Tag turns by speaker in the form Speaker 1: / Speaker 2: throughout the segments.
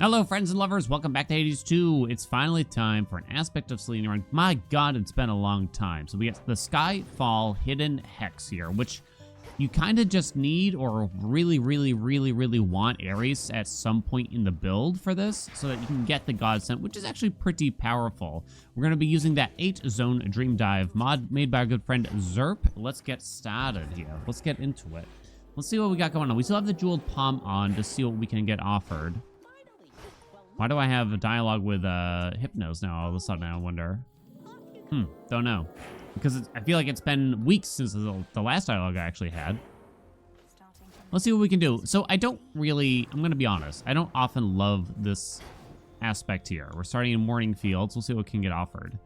Speaker 1: Hello friends and lovers, welcome back to Hades 2. It's finally time for an aspect of Selene run. My god, it's been a long time. So we get the Skyfall hidden hex here, which you kind of just need or really want Ares at some point in the build for this so that you can get the Godsent, which is actually pretty powerful. We're going to be using that 8-zone Dream Dive mod made by our good friend Zerp. Let's get started here. Let's get into it. Let's see what we got going on. We still have the Jeweled Palm on to see what we can get offered. Why do I have a dialogue with Hypnos now all of a sudden, I wonder? Don't know. Because I feel like it's been weeks since the last dialogue I actually had. Let's see what we can do. So I don't really, I'm going to be honest, I don't often love this aspect here. We're starting in Morning Fields. We'll see what can get offered.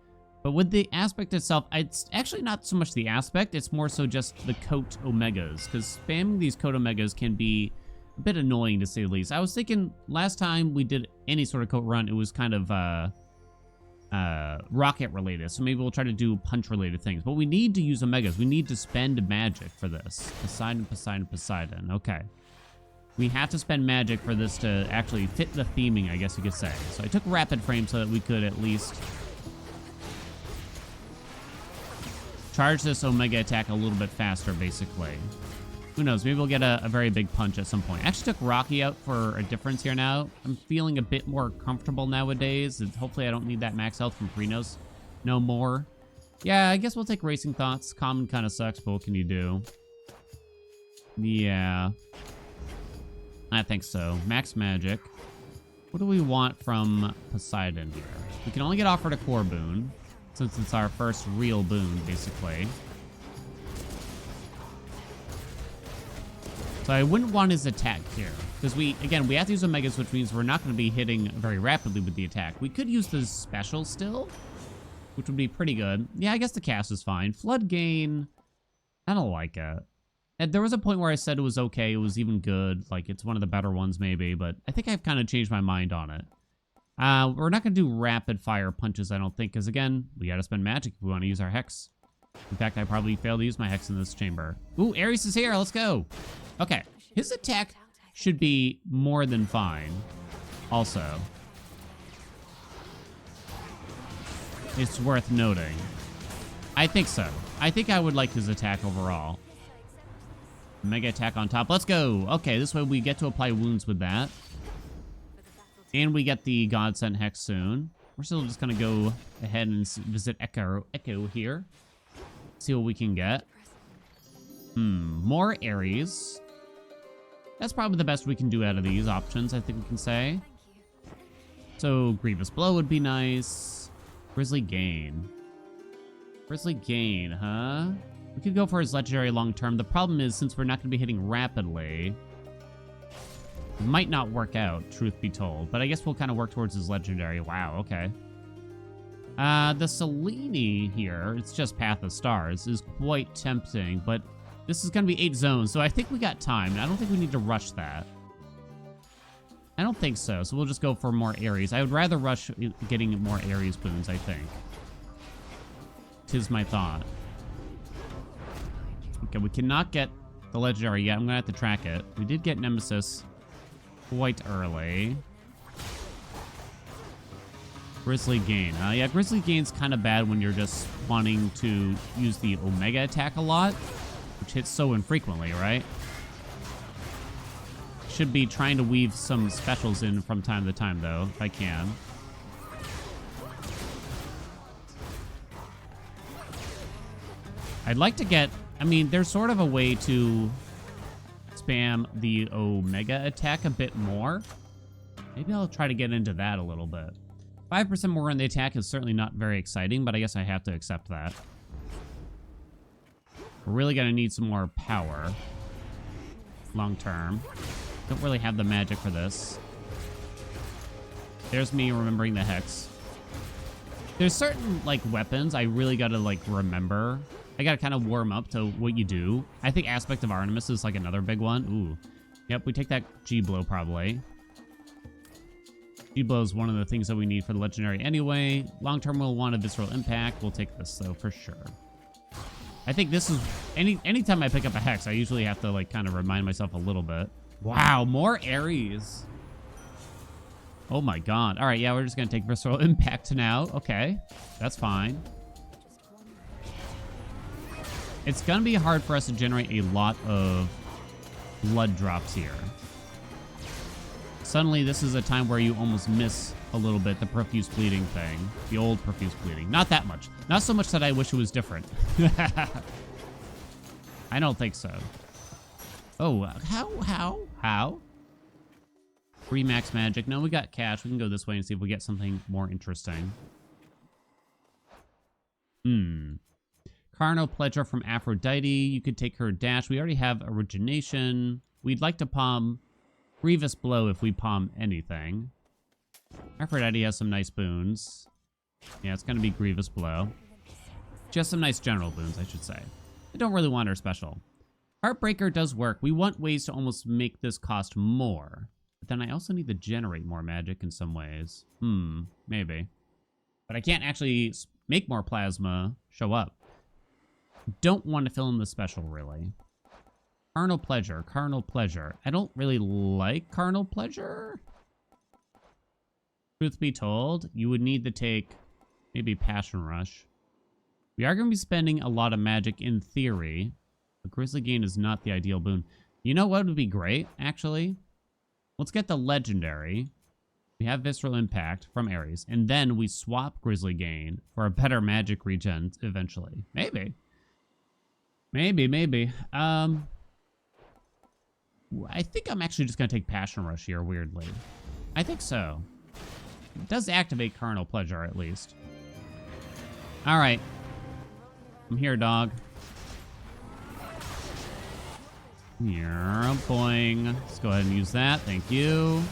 Speaker 1: But with the aspect itself, it's actually not so much the aspect, it's more so just the coat omegas. Because spamming these coat omegas can be a bit annoying to say the least. I was thinking last time we did any sort of coat run, it was kind of rocket related. So maybe we'll try to do punch related things. But we need to use omegas. We need to spend magic for this. Poseidon. Okay. We have to spend magic for this to actually fit the theming, I guess you could say. So I took rapid frame so that we could at least charge this omega attack a little bit faster, basically. Who knows? Maybe we'll get a very big punch at some point. I actually took Rocky out for a difference here now. I'm feeling a bit more comfortable nowadays. And hopefully I don't need that max health from Prinos no more. Yeah, I guess we'll take Racing Thoughts. Common kind of sucks, but what can you do? Yeah. I think so. Max Magic. What do we want from Poseidon here? We can only get offered a core boon, since it's our first real boon, basically. So I wouldn't want his attack here, because we have to use omegas, which means we're not going to be hitting very rapidly with the attack. We could use the special still, which would be pretty good. Yeah, I guess the cast is fine. Flood Gain, I don't like it. And there was a point where I said it was okay, it was even good, like it's one of the better ones maybe, but I think I've kind of changed my mind on it. We're not going to do rapid fire punches, I don't think, because again, we got to spend magic if we want to use our hex. In fact, I probably failed to use my hex in this chamber. Ooh, Ares is here. Let's go. Okay. His attack should be more than fine. Also, it's worth noting. I think so. I think I would like his attack overall. Mega attack on top. Let's go. Okay, this way we get to apply wounds with that. And we get the Godsent hex soon. We're still just going to go ahead and visit Echo here. See what we can get. More Ares. That's probably the best we can do out of these options, I think we can say. So, Grievous Blow would be nice. Grizzly Gain. Grizzly Gain, huh? We could go for his legendary long term. The problem is, since we're not going to be hitting rapidly, it might not work out, truth be told. But I guess we'll kind of work towards his legendary. Wow, okay. The Selene here, it's just Path of Stars, is quite tempting, but this is going to be 8 zones, so I think we got time, and I don't think we need to rush that. I don't think so, so we'll just go for more Ares. I would rather rush getting more Ares boons, I think. 'Tis my thought. Okay, we cannot get the legendary yet. I'm going to have to track it. We did get Nemesis quite early. Grizzly Gain. Yeah, Grizzly Gain's kind of bad when you're just wanting to use the Omega attack a lot, which hits so infrequently, right? Should be trying to weave some specials in from time to time, though, if I can. I'd like to get... I mean, there's sort of a way to spam the Omega attack a bit more. Maybe I'll try to get into that a little bit. 5% more on the attack is certainly not very exciting, but I guess I have to accept that. We're really going to need some more power. Long term. Don't really have the magic for this. There's me remembering the hex. There's certain, like, weapons I really got to, like, remember. I got to kind of warm up to what you do. I think Aspect of Artemis is, like, another big one. Ooh. Yep, we take that G-Blow, probably. G-Blow is one of the things that we need for the legendary anyway. Long term, we'll want a Visceral Impact. We'll take this, though, for sure. I think this is... Anytime I pick up a Hex, I usually have to, like, kind of remind myself a little bit. Wow, more Ares. Oh my god. All right, yeah, we're just going to take Visceral Impact now. Okay, that's fine. It's going to be hard for us to generate a lot of blood drops here. Suddenly, this is a time where you almost miss a little bit the profuse bleeding thing. The old profuse bleeding. Not that much. Not so much that I wish it was different. I don't think so. Oh, how? Free max magic. No, we got cash. We can go this way and see if we get something more interesting. Carno Pleasure from Aphrodite. You could take her dash. We already have Origination. We'd like to palm Grievous Blow if we palm anything. Aphrodite has some nice boons. Yeah, it's going to be Grievous Blow. Just some nice general boons, I should say. I don't really want her special. Heartbreaker does work. We want ways to almost make this cost more. But then I also need to generate more magic in some ways. Maybe. But I can't actually make more plasma show up. Don't want to fill in the special, really. Carnal Pleasure. Carnal Pleasure. I don't really like Carnal Pleasure. Truth be told, you would need to take maybe Passion Rush. We are going to be spending a lot of magic in theory. But Grizzly Gain is not the ideal boon. You know what would be great, actually? Let's get the Legendary. We have Visceral Impact from Ares. And then we swap Grizzly Gain for a better magic regen eventually. Maybe. Maybe. I think I'm actually just going to take Passion Rush here, weirdly. I think so. It does activate Carnal Pleasure, at least. All right. I'm here, dog. Yeah, boing. Let's go ahead and use that. Thank you.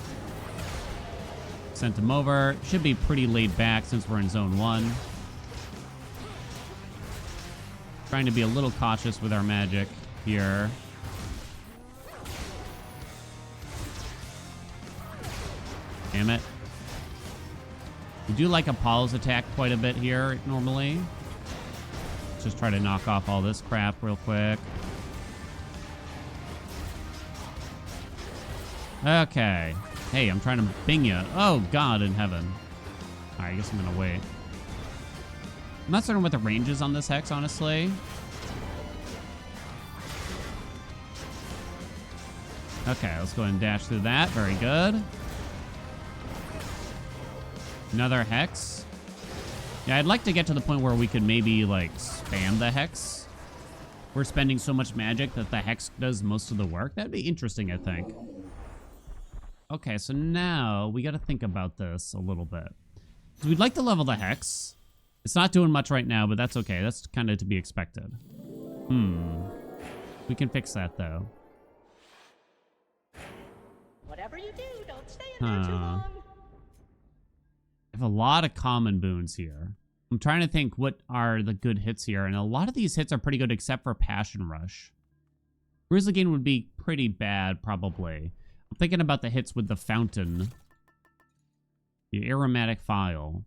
Speaker 1: Sent him over. Should be pretty laid back since we're in Zone 1. Trying to be a little cautious with our magic here. Damn it. We do like Apollo's attack quite a bit here, normally. Let's just try to knock off all this crap real quick. Okay. Hey, I'm trying to bing you. Oh, God in heaven. All right, I guess I'm going to wait. I'm not certain what the range is on this Hex, honestly. Okay, let's go ahead and dash through that. Very good. Another Hex. Yeah, I'd like to get to the point where we could maybe, like, spam the Hex. We're spending so much magic that the Hex does most of the work. That'd be interesting, I think. Okay, so now we got to think about this a little bit. So we'd like to level the Hex. It's not doing much right now, but that's okay. That's kind of to be expected. We can fix that, though.
Speaker 2: Whatever you do, don't stay in there too long.
Speaker 1: I have a lot of common boons here. I'm trying to think what are the good hits here, and a lot of these hits are pretty good except for Passion Rush. Grizzly Gain would be pretty bad, probably. I'm thinking about the hits with the Fountain. The Aromatic File.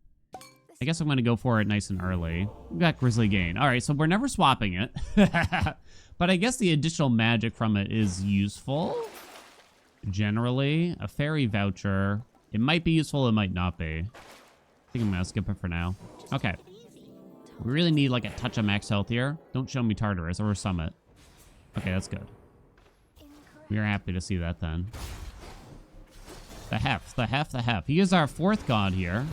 Speaker 1: I guess I'm going to go for it nice and early. We got Grizzly Gain. All right, so we're never swapping it. But I guess the additional magic from it is useful. Generally. A Fairy Voucher. It might be useful, it might not be. I think I'm going to skip it for now. Okay. We really need like a touch of max health here. Don't show me Tartarus or Summit. Okay, that's good. We are happy to see that then. The Hef. He is our fourth god here.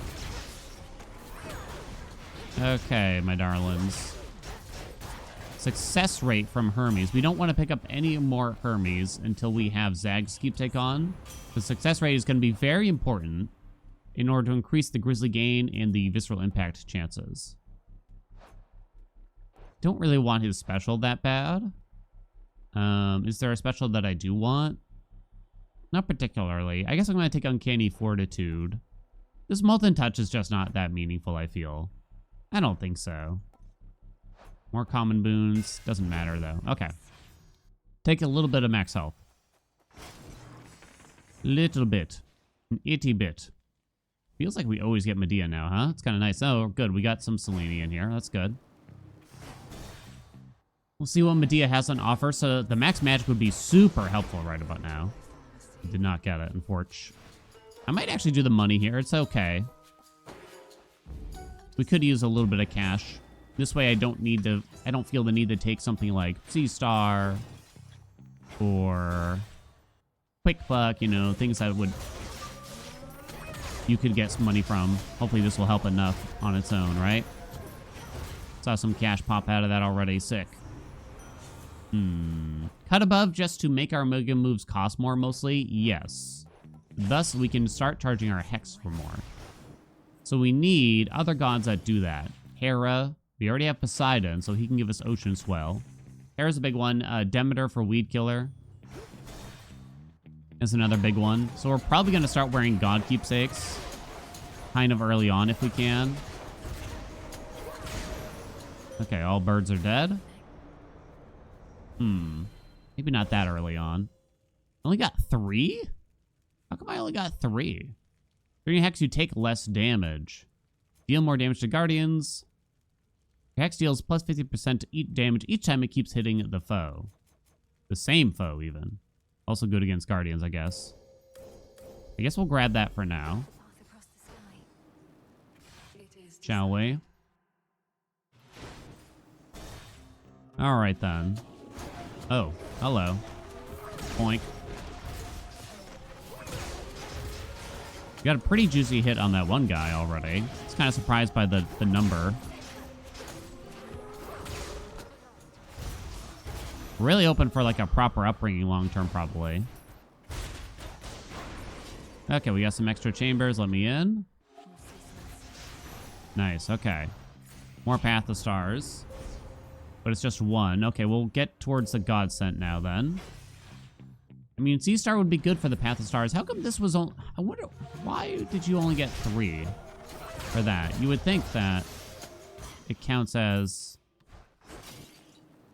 Speaker 1: Okay, my darlings. Success rate from Hermes. We don't want to pick up any more Hermes until we have Zag's Keep take on. The success rate is going to be very important in order to increase the Grizzly Gain and the Visceral Impact chances. Don't really want his special that bad. Is there a special that I do want? Not particularly. I guess I'm going to take Uncanny Fortitude. This Molten Touch is just not that meaningful, I feel. I don't think so. More common boons. Doesn't matter, though. Okay. Take a little bit of max health. Little bit. An itty bit. Feels like we always get Medea now, huh? It's kind of nice. Oh, good. We got some Selene in here. That's good. We'll see what Medea has on offer. So the max magic would be super helpful right about now. Did not get it, unfortunately. I might actually do the money here. It's okay. We could use a little bit of cash. This way I don't feel the need to take something like Sea Star or Quick Buck, you know, things that you could get some money from. Hopefully this will help enough on its own, right? Saw some cash pop out of that already. Sick. Cut above just to make our mega moves cost more mostly? Yes. Thus, we can start charging our hex for more. So we need other gods that do that. Hera. We already have Poseidon, so he can give us Ocean Swell. Hera's a big one. Demeter for Weed Killer is another big one. So we're probably going to start wearing God Keepsakes kind of early on if we can. Okay, all birds are dead. Maybe not that early on. Only got 3? How come I only got 3? During hex, you take less damage. Deal more damage to guardians. Your hex deals plus 50% to damage each time it keeps hitting the foe. The same foe, even. Also good against guardians, I guess. I guess we'll grab that for now. Shall we? Alright then. Oh, hello. Boink. Got a pretty juicy hit on that one guy already. I was kind of surprised by the number. Really open for like a proper upbringing long term, probably. Okay, we got some extra chambers. Let me in. Nice, okay. More Path of Stars. But it's just one. Okay, we'll get towards the God Scent now then. I mean, Sea Star would be good for the Path of Stars. How come this was only... I wonder, why did you only get 3 for that? You would think that it counts as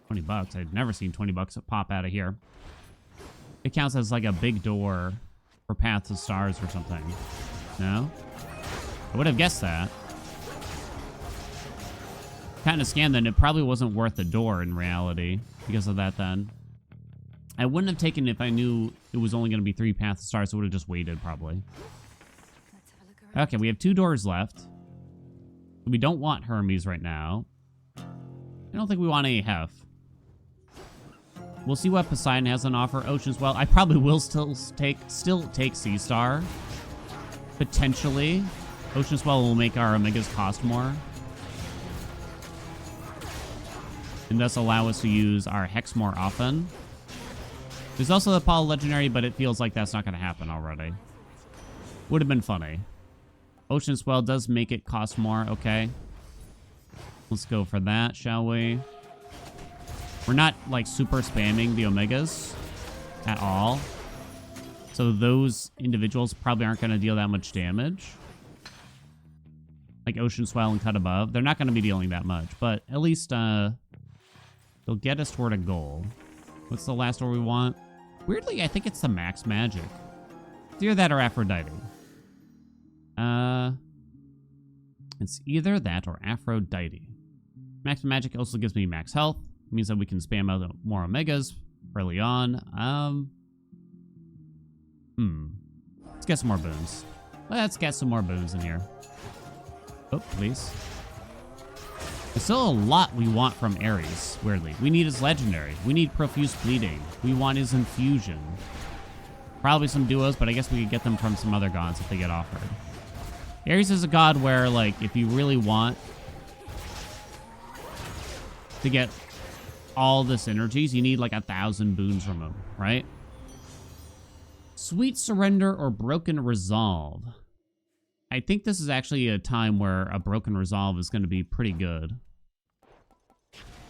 Speaker 1: 20 bucks. I'd never seen 20 bucks pop out of here. It counts as like a big door for Path of Stars or something. No? I would have guessed that. Kind of scanned, then it probably wasn't worth the door in reality because of that then. I wouldn't have taken it if I knew it was only going to be 3 Path of Stars, so I would have just waited probably. Okay, we have 2 doors left. We don't want Hermes right now. I don't think we want any Hef. We'll see what Poseidon has on offer. Ocean's Well. I probably will still take Sea Star. Potentially. Ocean's Well will make our Omegas cost more. And thus allow us to use our Hex more often. There's also the Apollo Legendary, but it feels like that's not going to happen already. Would have been funny. Ocean Swell does make it cost more. Okay. Let's go for that, shall we? We're not, like, super spamming the Omegas at all. So those individuals probably aren't going to deal that much damage. Like Ocean Swell and Cut Above. They're not going to be dealing that much, but at least they'll get us toward a goal. What's the last door we want? Weirdly, I think it's the Max Magic. It's either that or Aphrodite. It's either that or Aphrodite. Max Magic also gives me max health. It means that we can spam out more Omegas early on. Let's get some more boons. Let's get some more boons in here. Oh, please. There's still a lot we want from Ares, weirdly. We need his legendary. We need Profuse Bleeding. We want his infusion. Probably some duos, but I guess we could get them from some other gods if they get offered. Ares is a god where, like, if you really want to get all the synergies, you need like 1,000 boons from him, right? Sweet Surrender or Broken Resolve. I think this is actually a time where a Broken Resolve is going to be pretty good.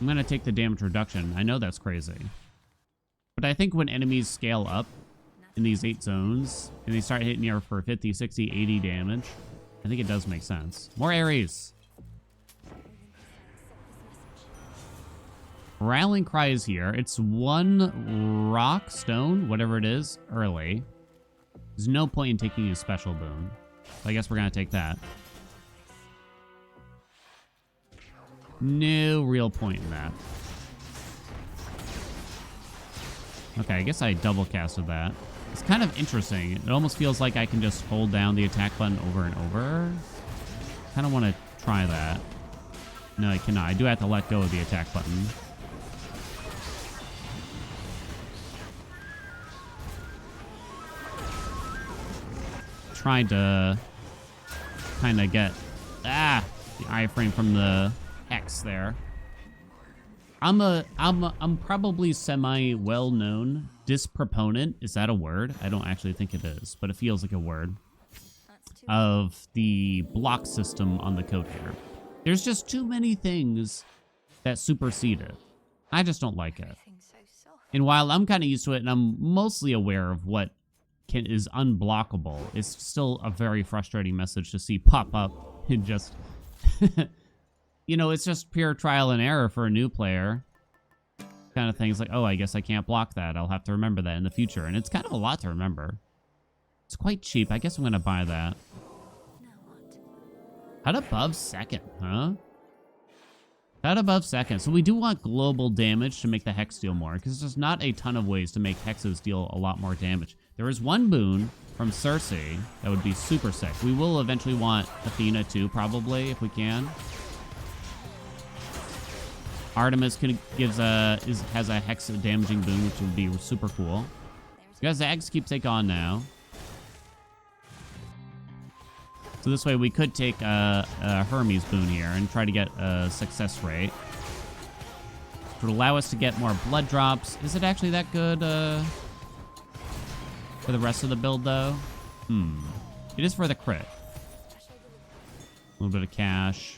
Speaker 1: I'm going to take the damage reduction. I know that's crazy. But I think when enemies scale up in these 8 zones, and they start hitting you for 50, 60, 80 damage, I think it does make sense. More Ares. Rallying Cry is here. It's 1 rock, stone, whatever it is, early. There's no point in taking a special boon. So I guess we're going to take that. No real point in that. Okay, I guess I double casted that. It's kind of interesting. It almost feels like I can just hold down the attack button over and over. Kind of want to try that. No, I cannot. I do have to let go of the attack button. Tried to kind of get the iframe from the X there. I'm probably semi well known disproponent. Is that a word? I don't actually think it is, but it feels like a word. Of the block system on the Coat here. There's just too many things that supersede it. I just don't like it. And while I'm kind of used to it and I'm mostly aware of what is unblockable, it's still a very frustrating message to see pop up and just, you know, it's just pure trial and error for a new player. Kind of things like, oh, I guess I can't block that. I'll have to remember that in the future. And it's kind of a lot to remember. It's quite cheap. I guess I'm going to buy that. Cut above second, huh? Cut above second. So we do want global damage to make the Hex deal more, because there's not a ton of ways to make Hexes deal a lot more damage. There is one boon from Circe that would be super sick. We will eventually want Athena too, probably, if we can. Artemis has a Hex damaging boon, which would be super cool. You guys, the eggs keep take on now. So this way we could take a Hermes boon here and try to get a success rate. Which would allow us to get more blood drops. Is it actually that good for the rest of the build, though? It is for the crit. A little bit of cash.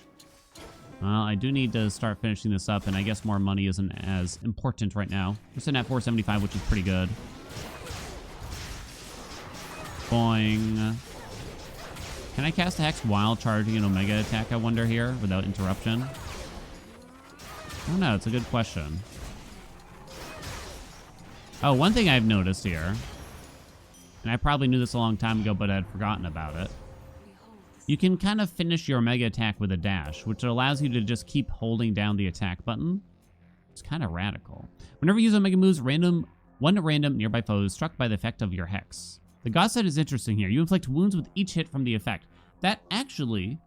Speaker 1: Well, I do need to start finishing this up, and I guess more money isn't as important right now. We're sitting at 475, which is pretty good. Boing. Can I cast a Hex while charging an Omega attack, I wonder, here, without interruption? I don't know. It's a good question. Oh, one thing I've noticed here, and I probably knew this a long time ago, but I'd forgotten about it. You can kind of finish your Omega attack with a dash, which allows you to just keep holding down the attack button. It's kind of radical. Whenever you use Omega moves, one random nearby foe is struck by the effect of your Hex. The God set is interesting here. You inflict wounds with each hit from the effect. That actually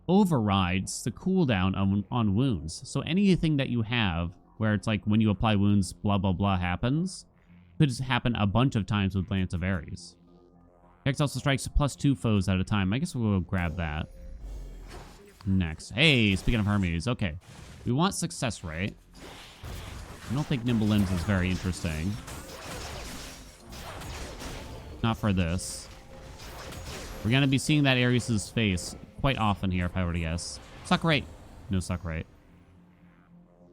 Speaker 1: overrides the cooldown on wounds. So anything that you have where it's like when you apply wounds, blah, blah, blah happens, could happen a bunch of times with Lance of Ares. Hex also strikes +2 foes at a time. I guess we'll grab that. Next. Hey, speaking of Hermes. Okay. We want success rate. I don't think Nimble Limbs is very interesting. Not for this. We're going to be seeing that Ares' face quite often here, if I were to guess. Suck rate. No suck rate.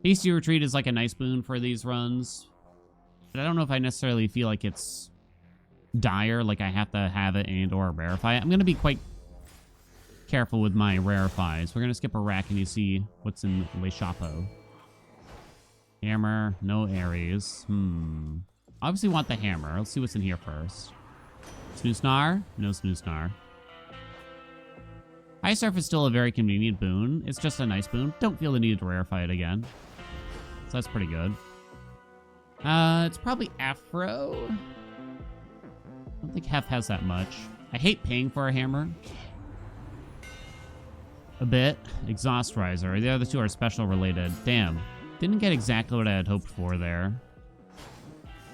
Speaker 1: Hasty Retreat is like a nice boon for these runs. But I don't know if I necessarily feel like it's dire, like I have to have it and or rarefy it. I'm going to be quite careful with my rarefies. We're going to skip a rack and you see what's in Le Chapeau. Hammer. No Ares. Obviously want the hammer. Let's see what's in here first. Snoosnar? No Snoosnar. High Surf is still a very convenient boon. It's just a nice boon. Don't feel the need to rarefy it again. So that's pretty good. It's probably Afro. I don't think Hef has that much. I hate paying for a hammer. A bit. Exhaust Riser. The other two are special related. Damn. Didn't get exactly what I had hoped for there.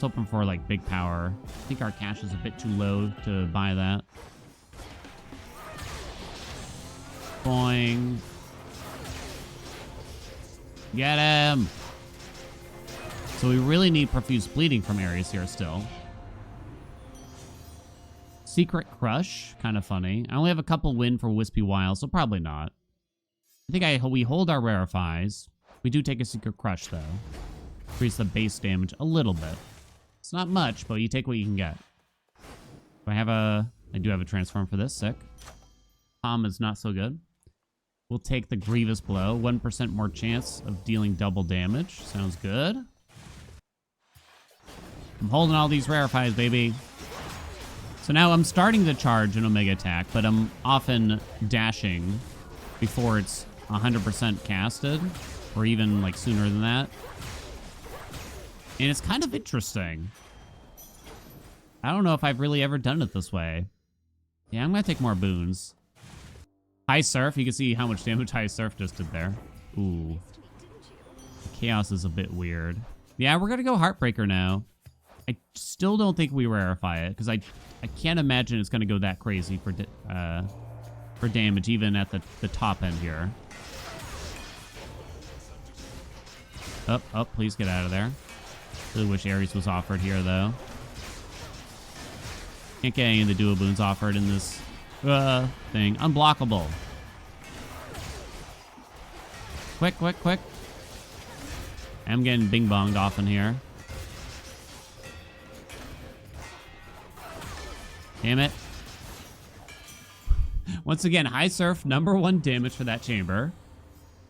Speaker 1: Hoping for like big power. I think our cash is a bit too low to buy that. Boing. Get him. So we really need Profuse Bleeding from Ares here still. Secret Crush, kind of funny. I only have a couple win for Wispy Wild, so probably not. I think we hold our rarefies. We do take a Secret Crush though. Increase the base damage a little bit. It's not much, but you take what you can get. I do have a transform for this. Sick. Palm is not so good. We'll take the Grievous Blow. 1% more chance of dealing double damage. Sounds good. I'm holding all these rarefies, baby. So now I'm starting to charge an Omega attack, but I'm often dashing before it's 100% casted, or even like sooner than that. And it's kind of interesting. I don't know if I've really ever done it this way. Yeah, I'm gonna take more boons. High Surf, you can see how much damage High Surf just did there. Ooh. Chaos is a bit weird. Yeah, we're gonna go Heartbreaker now. I still don't think we rarefy it, because I can't imagine it's gonna go that crazy for damage, even at the top end here. Oh, please get out of there. Really wish Ares was offered here, though. Can't get any of the duo boons offered in this thing. Unblockable. Quick, quick, quick. I'm getting bing-bonged off in here. Damn it. Once again, High Surf, #1 damage for that chamber.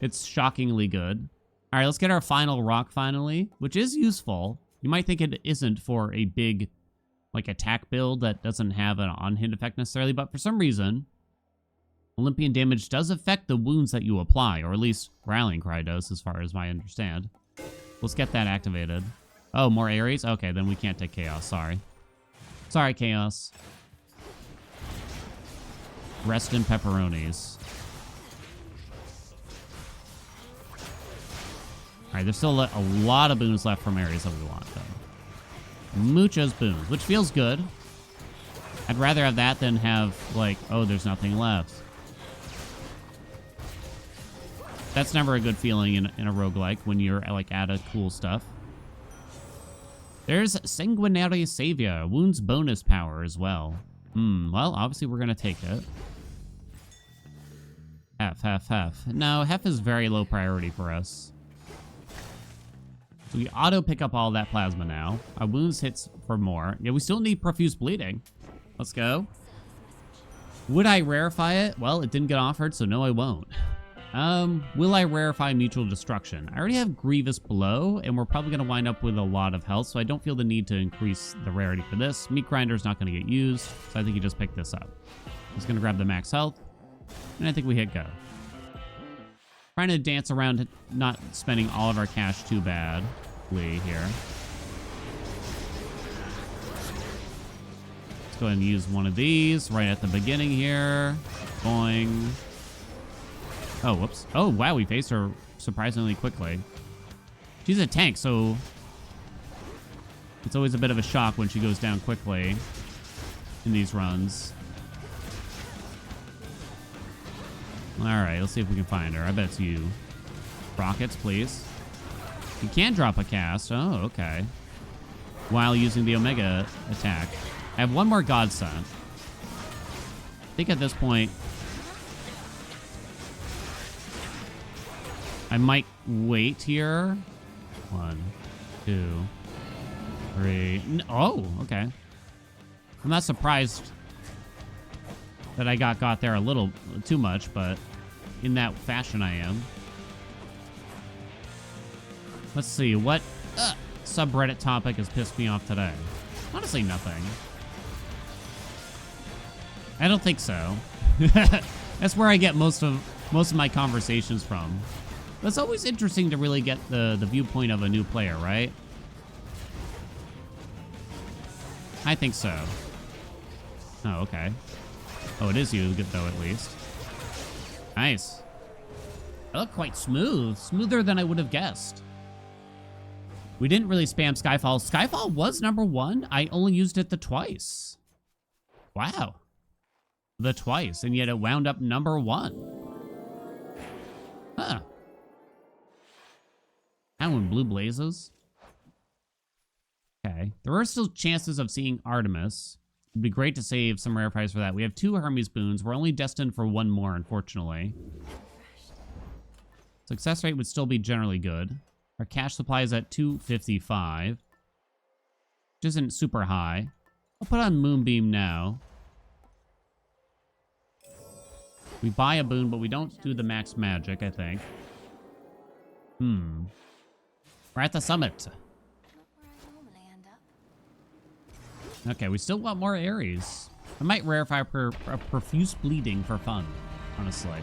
Speaker 1: It's shockingly good. All right, let's get our final rock finally, which is useful. You might think it isn't for a big, like, attack build that doesn't have an on-hit effect necessarily, but for some reason, Olympian damage does affect the wounds that you apply, or at least Rallying Cry does, as far as I understand. Let's get that activated. Oh, more Ares? Okay, then we can't take Chaos, sorry. Sorry, Chaos. Rest in pepperonis. All right, there's still a lot of boons left from Ares that we want, though. Muchos boons, which feels good. I'd rather have that than have, like, oh, there's nothing left. That's never a good feeling in a roguelike when you're, like, out of cool stuff. There's Sanguinary Savior, wounds bonus power as well. Well, obviously we're going to take it. Hef. No, Hef is very low priority for us. So we auto pick up all that plasma now. Our wounds hits for more. Yeah, we still need profuse bleeding. Let's go. Would I rarefy it? Well, it didn't get offered, so no, I won't. Will I rarefy Mutual Destruction? I already have Grievous Blow, and we're probably going to wind up with a lot of health, so I don't feel the need to increase the rarity for this. Meat Grinder's not going to get used, so I think you just pick this up. Just going to grab the max health, and I think we hit go. Trying to dance around not spending all of our cash too badly here. Let's go ahead and use one of these right at the beginning here. Boing. Oh, whoops. Oh, wow, we faced her surprisingly quickly. She's a tank, so it's always a bit of a shock when she goes down quickly in these runs. All right, let's see if we can find her. I bet it's you. Rockets, please. You can drop a cast. Oh, okay. While using the Omega attack. I have one more Godsent. I think at this point, I might wait here. 1, 2, 3. Oh, okay. I'm not surprised that I got there a little too much, but in that fashion I am. Let's see, what subreddit topic has pissed me off today? Honestly, nothing. I don't think so. That's where I get most of my conversations from. But it's always interesting to really get the viewpoint of a new player, right? I think so. Oh, okay. Oh, it is you, though, at least. Nice. I look quite smooth. Smoother than I would have guessed. We didn't really spam Skyfall. Skyfall was #1. I only used it the twice. Wow. The twice, and yet it wound up #1. Huh. And when blue blazes. Okay. There are still chances of seeing Artemis. It'd be great to save some rare prize for that. We have 2 Hermes boons. We're only destined for 1 more, unfortunately. Success rate would still be generally good. Our cash supply is at 255, which isn't super high. I'll put on Moonbeam now. We buy a boon, but we don't do the max magic, I think. We're at the summit. Okay, we still want more Ares. I might rarefy profuse bleeding for fun, honestly.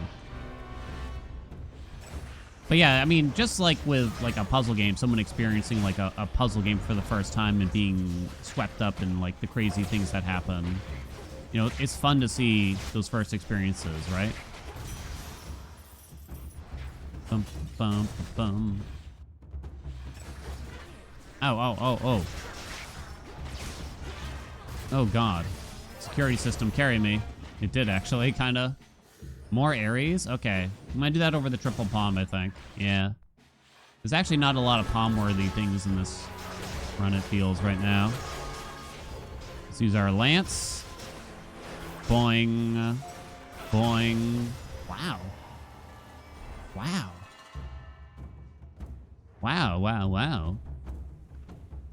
Speaker 1: But yeah, I mean, just like with like a puzzle game, someone experiencing like a puzzle game for the first time and being swept up in like the crazy things that happen. You know, it's fun to see those first experiences, right? Bum, bum, bum. Oh. Oh, God. Security system, carry me. It did, actually, kind of. More Ares? Okay. I'm going to do that over the triple palm, I think. Yeah. There's actually not a lot of palm-worthy things in this run, it feels, right now. Let's use our lance. Boing. Boing. Wow. Wow. Wow.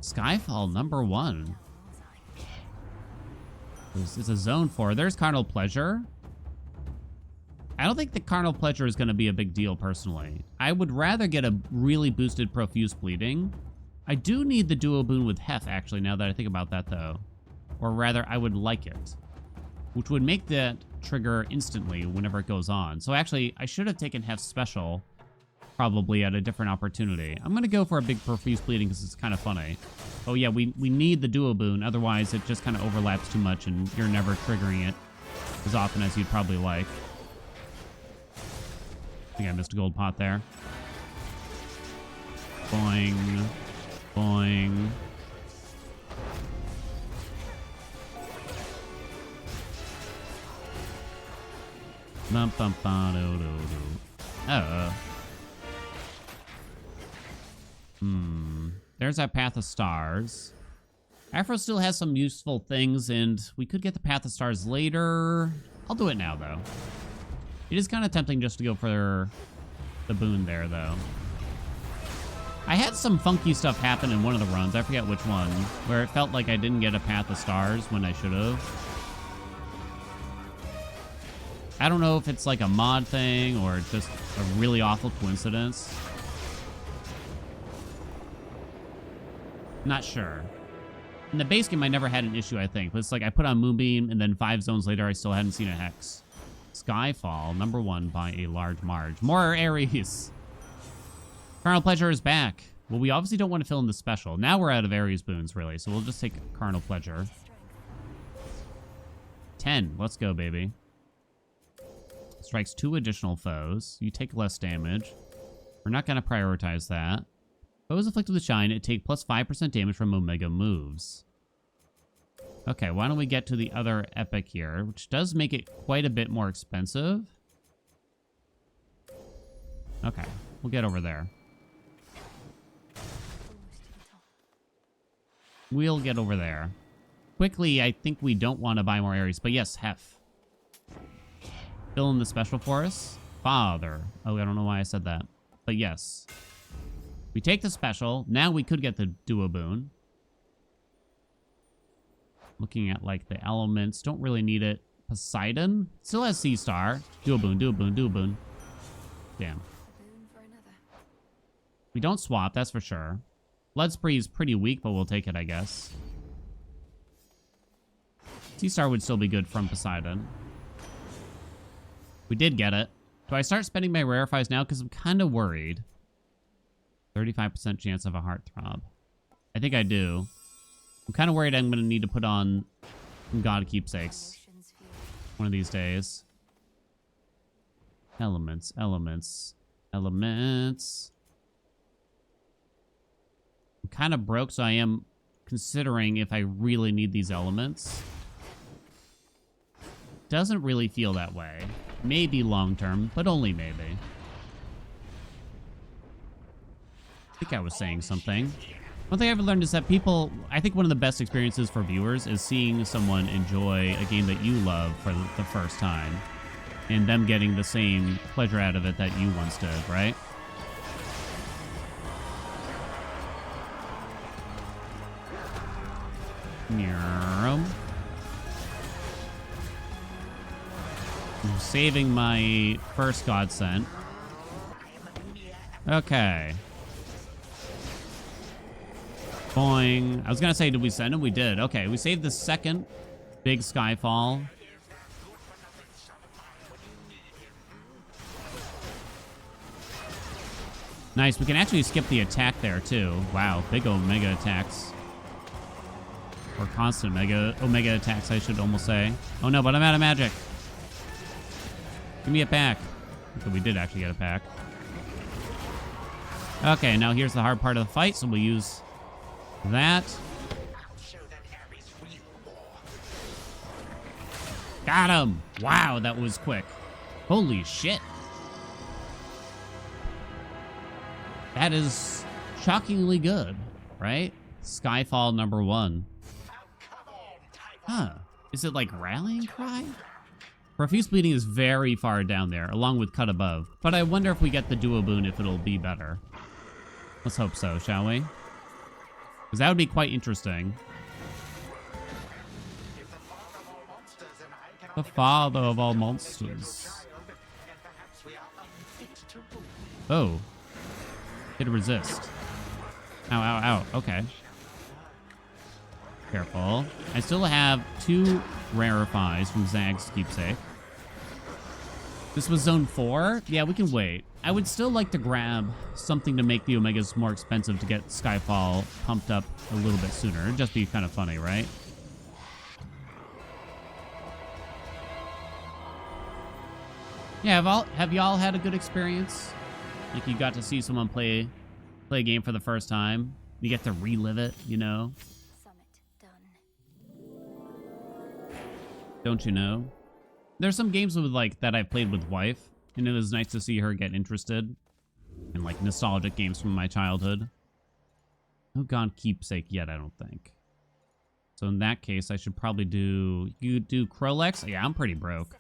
Speaker 1: Skyfall #1. It's a zone 4. There's carnal pleasure. I don't think the carnal pleasure is going to be a big deal, personally. I would rather get a really boosted profuse bleeding. I do need the duo boon with Hef, actually, now that I think about that, though. Or rather, I would like it. Which would make that trigger instantly whenever it goes on. So actually, I should have taken Hef's special, probably at a different opportunity. I'm going to go for a big profuse bleeding because it's kind of funny. Oh yeah, we need the duo boon, otherwise it just kind of overlaps too much and you're never triggering it as often as you'd probably like. I think I missed a gold pot there. Boing. Boing. Bum, bum, ba, do, do, do. Oh. There's our Path of Stars. Afro still has some useful things, and we could get the Path of Stars later. I'll do it now, though. It is kind of tempting just to go for the boon there, though. I had some funky stuff happen in one of the runs. I forget which one, where it felt like I didn't get a Path of Stars when I should have. I don't know if it's like a mod thing or just a really awful coincidence. Not sure. In the base game, I never had an issue, I think. But it's like I put on Moonbeam, and then 5 zones later, I still hadn't seen a Hex. Skyfall, #1 by a large marge. More Ares. Carnal Pleasure is back. Well, we obviously don't want to fill in the special. Now we're out of Ares boons, really. So we'll just take Carnal Pleasure. 10. Let's go, baby. Strikes 2 additional foes. You take less damage. We're not going to prioritize that. Foes afflicted with Shine, it take plus 5% damage from Omega moves. Okay, why don't we get to the other epic here, which does make it quite a bit more expensive. Okay, we'll get over there. We'll get over there. Quickly, I think we don't want to buy more Ares, but yes, Hef. Fill in the special for us. Father. Oh, I don't know why I said that. But yes. We take the special. Now we could get the duo boon. Looking at, like, the elements. Don't really need it. Poseidon. Still has Sea Star. Duo boon, duo boon, duo boon. Damn. We don't swap, that's for sure. Blood Spree is pretty weak, but we'll take it, I guess. Sea Star would still be good from Poseidon. We did get it. Do I start spending my rarefies now? Because I'm kind of worried. 35% chance of a heartthrob. I think I do. I'm kind of worried I'm going to need to put on some God Keepsakes one of these days. Elements, elements, elements. I'm kind of broke, so I am considering if I really need these elements. Doesn't really feel that way. Maybe long term, but only maybe. I think I was saying something. One thing I've learned is that people, I think one of the best experiences for viewers is seeing someone enjoy a game that you love for the first time and them getting the same pleasure out of it that you once did, right? I'm saving my first godsend. Okay. Boing. I was going to say, did we send him? We did. Okay, we saved the second big Skyfall. Nice, we can actually skip the attack there too. Wow, big Omega attacks. Or constant Omega attacks, I should almost say. Oh no, but I'm out of magic. Give me a pack. Okay, we did actually get a pack. Okay, now here's the hard part of the fight, so we'll use that. Got him! Wow, that was quick. Holy shit. That is shockingly good, right? Skyfall #1. Huh. Is it like Rallying Cry? Profuse Bleeding is very far down there, along with Cut Above. But I wonder if we get the Duo Boon if it'll be better. Let's hope so, shall we? Because that would be quite interesting. The father of all monsters. Oh. Hit resist. Ow, ow, ow. Okay. Careful. I still have 2 rarefies from Zag's Keepsake. This was zone 4? Yeah, we can wait. I would still like to grab something to make the Omegas more expensive to get Skyfall pumped up a little bit sooner. It'd just be kind of funny, right? Yeah, have y'all had a good experience? Like you got to see someone play a game for the first time. You get to relive it, you know? Don't you know? There's some games with that I've played with wife, and it was nice to see her get interested in like nostalgic games from my childhood. No gone Keepsake yet, I don't think. So in that case, I should probably do Krolex. Yeah, I'm pretty broke.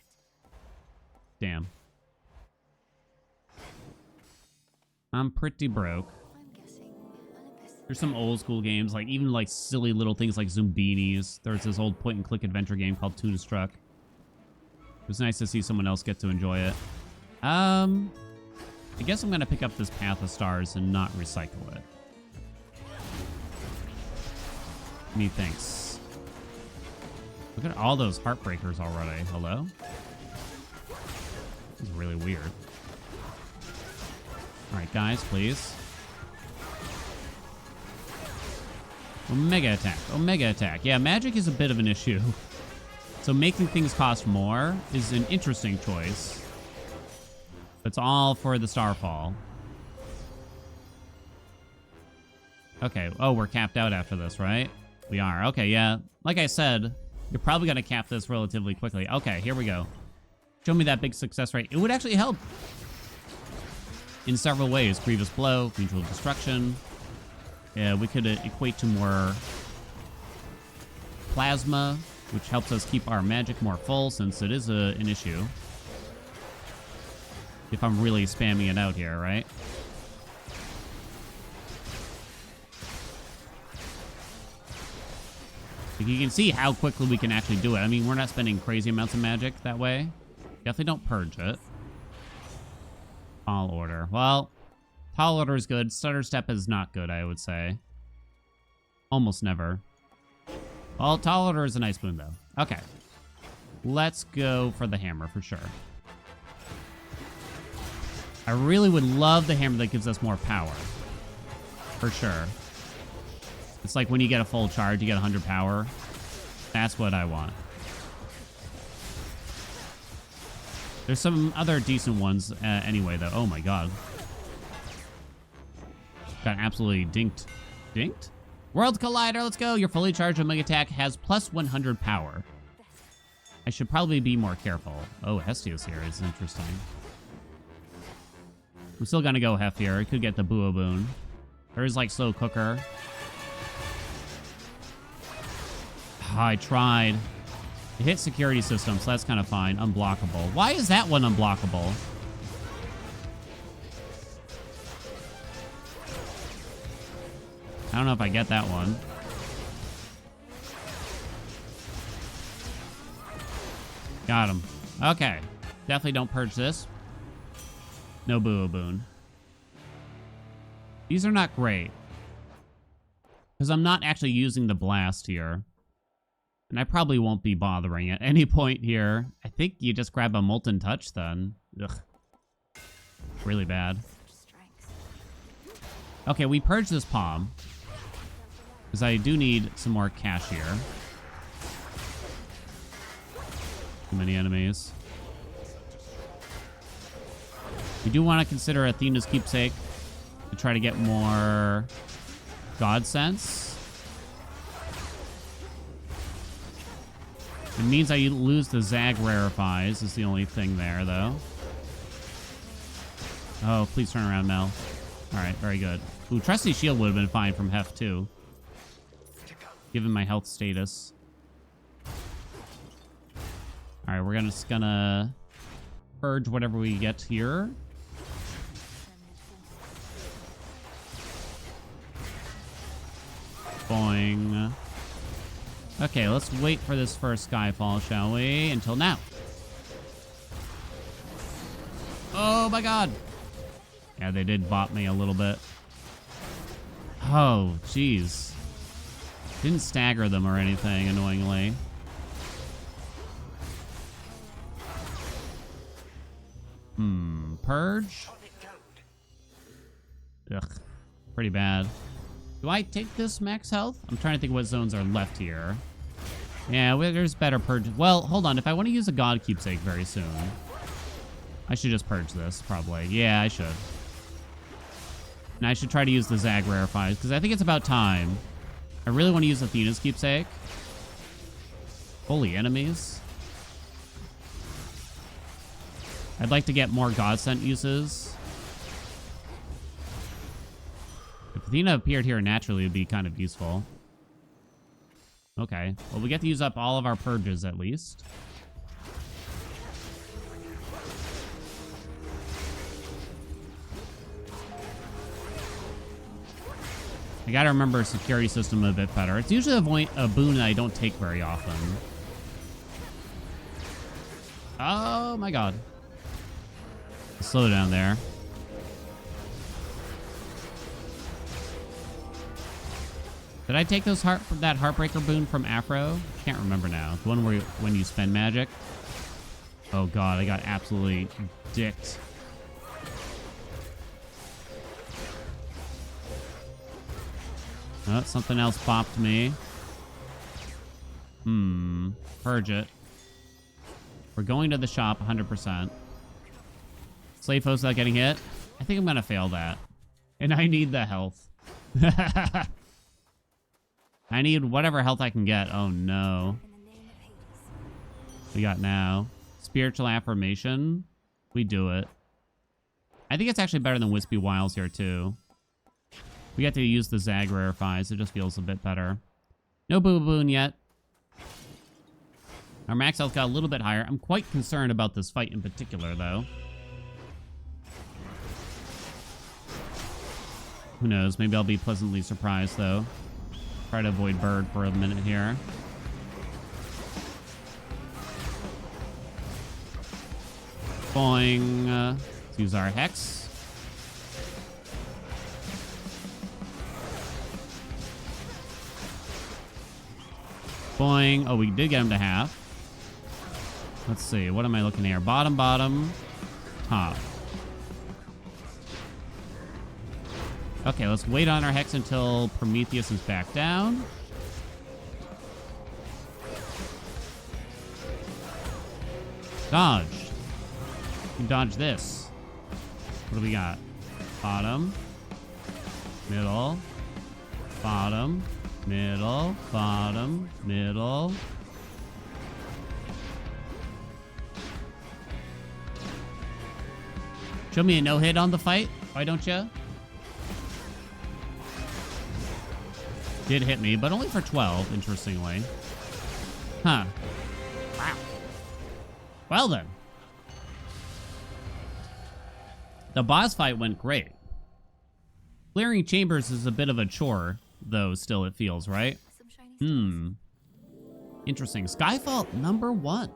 Speaker 1: Damn. I'm pretty broke. There's some old school games, like even like silly little things like Zumbinis. There's this old point and click adventure game called Toonstruck. It was nice to see someone else get to enjoy it. I guess I'm gonna pick up this Path of Stars and not recycle it. Methinks. Look at all those Heartbreakers already. Hello? This is really weird. Alright, guys, please. Omega attack. Omega attack. Yeah, magic is a bit of an issue. So making things cost more is an interesting choice. It's all for the Starfall. Okay. Oh, we're capped out after this, right? We are. Okay, yeah. Like I said, you're probably going to cap this relatively quickly. Okay, here we go. Show me that big success rate. It would actually help in several ways. Grievous Blow, Mutual Destruction. Yeah, we could equate to more plasma, which helps us keep our magic more full since it is an issue. If I'm really spamming it out here, right? Like you can see how quickly we can actually do it. I mean, we're not spending crazy amounts of magic that way. Definitely don't purge it. Tall Order. Well, Tall Order is good. Stutter Step is not good, I would say. Almost never. Well, Tall Order is a nice boon, though. Okay. Let's go for the hammer for sure. I really would love the hammer that gives us more power. For sure. It's like when you get a full charge, you get 100 power. That's what I want. There's some other decent ones anyway, though. Oh my god. Got absolutely dinked. Dinked? World Collider, let's go. Your fully charged Omega attack has plus 100 power. I should probably be more careful. Oh, Hestios here is interesting. I'm still gonna go Hef here. I could get the Buo Boon. There is like Slow Cooker. Oh, I tried. It hit security system, so that's kind of fine. Unblockable. Why is that one unblockable? I don't know if I get that one. Got him. Okay. Definitely don't purge this. No Buo Boon. These are not great. Because I'm not actually using the blast here. And I probably won't be bothering at any point here. I think you just grab a Molten Touch then. Ugh. Really bad. Okay, we purged this palm. Because I do need some more cash here. Too many enemies. We do want to consider Athena's keepsake to try to get more god sense. It means I lose the Zag rarefies is the only thing there, though. Oh, please turn around, Mel. All right, very good. Ooh, Trusty Shield would have been fine from Hef, too. Given my health status. All right, we're just gonna purge whatever we get here. Boing. Okay, let's wait for this first Skyfall, shall we? Until now. Oh my god. Yeah, they did bot me a little bit. Oh, jeez. Didn't stagger them or anything, annoyingly. Purge? Ugh, pretty bad. Do I take this max health? I'm trying to think what zones are left here. Yeah, there's better purge. Well, hold on. If I want to use a god keepsake very soon, I should just purge this, probably. Yeah, I should. And I should try to use the Zag rarefies, because I think it's about time. I really want to use Athena's keepsake. Holy enemies. I'd like to get more god scent uses. If Athena appeared here naturally, it would be kind of useful. Okay. Well, we get to use up all of our purges, at least. I gotta remember a security system a bit better. It's usually a boon that I don't take very often. Oh my god. Slow down there. Did I take that Heartbreaker boon from Afro? Can't remember now. The one where when you spend magic. Oh god, I got absolutely dicked. Oh, something else popped me. Purge it. We're going to the shop 100%. Slave host without getting hit. I think I'm gonna fail that. And I need the health. I need whatever health I can get. Oh no. We got now. Spiritual affirmation. We do it. I think it's actually better than Wispy Wiles here too. We get to use the Zag rarefies. It just feels a bit better. No Boo Boon yet. Our max health got a little bit higher. I'm quite concerned about this fight in particular, though. Who knows? Maybe I'll be pleasantly surprised, though. Try to avoid bird for a minute here. Boing. Let's use our Hex. Boing. Oh, we did get him to half. Let's see. What am I looking here? Bottom, bottom, top. Okay, let's wait on our Hex until Prometheus is back down. Dodge. You can dodge this. What do we got? Bottom. Middle. Bottom. Middle. Bottom. Middle. Show me a no-hit on the fight. Why don't you? Did hit me, but only for 12, interestingly. Huh. Wow. Well then. The boss fight went great. Clearing chambers is a bit of a chore, though, still it feels, right? Interesting. Skyfall #1.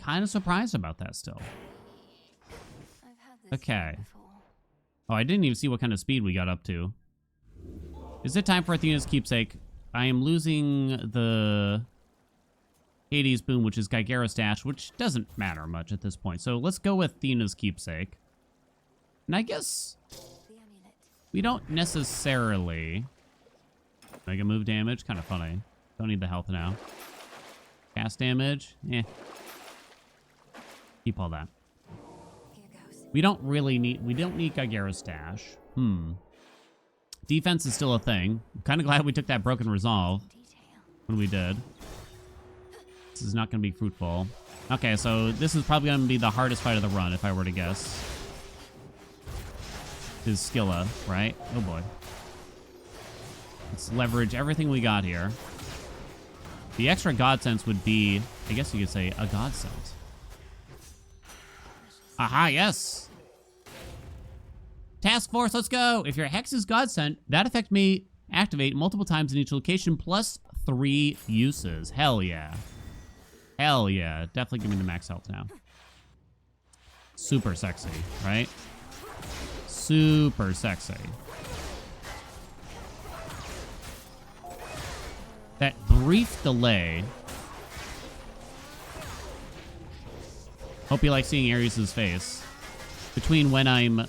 Speaker 1: Kind of surprised about that still. Okay. Oh, I didn't even see what kind of speed we got up to. Is it time for Athena's keepsake? I am losing the Hades boon, which is Gygaros Dash, which doesn't matter much at this point. So let's go with Athena's keepsake. And I guess We don't necessarily. Mega move damage, kind of funny. Don't need the health now. Cast damage, eh. Keep all that. We don't really need, we don't need Gyara's stash. Defense is still a thing. I'm kind of glad we took that broken resolve when we did. This is not going to be fruitful. Okay, so this is probably going to be the hardest fight of the run, if I were to guess. Is Skilla, right? Oh boy. Let's leverage everything we got here. The extra God Sense would be, I guess you could say, a godsend. Aha, yes! Task Force, let's go! If your Hex is Godsent, that effect may activate multiple times in each location, plus 3 uses. Hell yeah. Hell yeah. Definitely give me the max health now. Super sexy, right? Super sexy. That brief delay. Hope you like seeing Ares' face. Between when I'm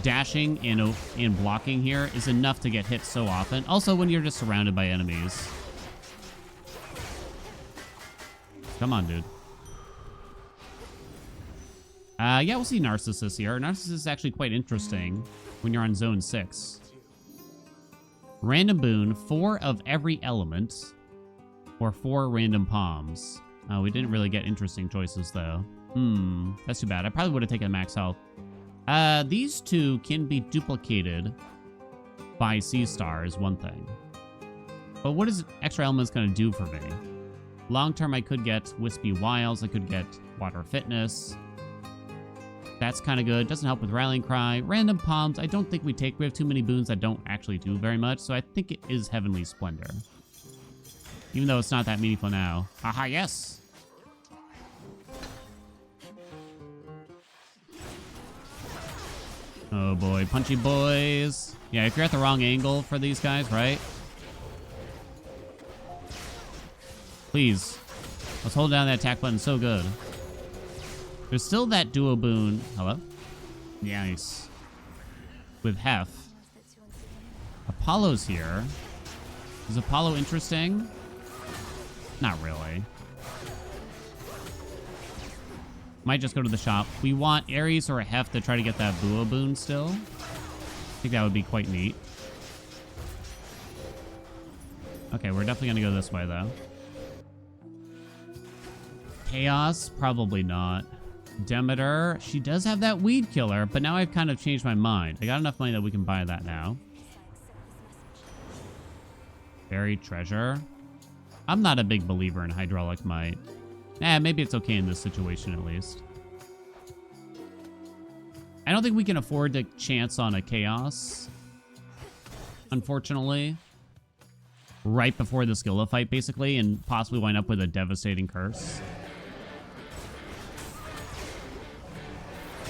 Speaker 1: dashing and blocking here is enough to get hit so often. Also, when you're just surrounded by enemies. Come on, dude. Yeah, we'll see Narcissus here. Narcissus is actually quite interesting when you're on Zone 6. Random boon, 4 of every element, or 4 random palms. Oh, we didn't really get interesting choices, though. That's too bad. I probably would have taken max health. These two can be duplicated by C-Star is one thing. But what is extra elements going to do for me? Long term, I could get Wispy Wiles. I could get Water Fitness. That's kind of good. Doesn't help with Rallying Cry. Random Palms, I don't think we take. We have too many boons that don't actually do very much, so I think it is Heavenly Splendor. Even though it's not that meaningful now. Haha, yes! Oh boy, punchy boys. Yeah, if you're at the wrong angle for these guys, right? Please. Let's hold down that attack button so good. There's still that duo boon. Hello? Nice. With Hef. Apollo's here. Is Apollo interesting? Not really. Might just go to the shop. We want Ares or a Hef to try to get that Buo boon still. I think that would be quite neat. Okay, we're definitely going to go this way, though. Chaos? Probably not. Demeter, she does have that weed killer, but now I've kind of changed my mind. I got enough money that we can buy that now. Buried treasure. I'm not a big believer in hydraulic might. Maybe it's okay in this situation at least. I don't think we can afford to chance on a chaos, unfortunately. Right before the Skilla fight, basically, and possibly wind up with a devastating curse.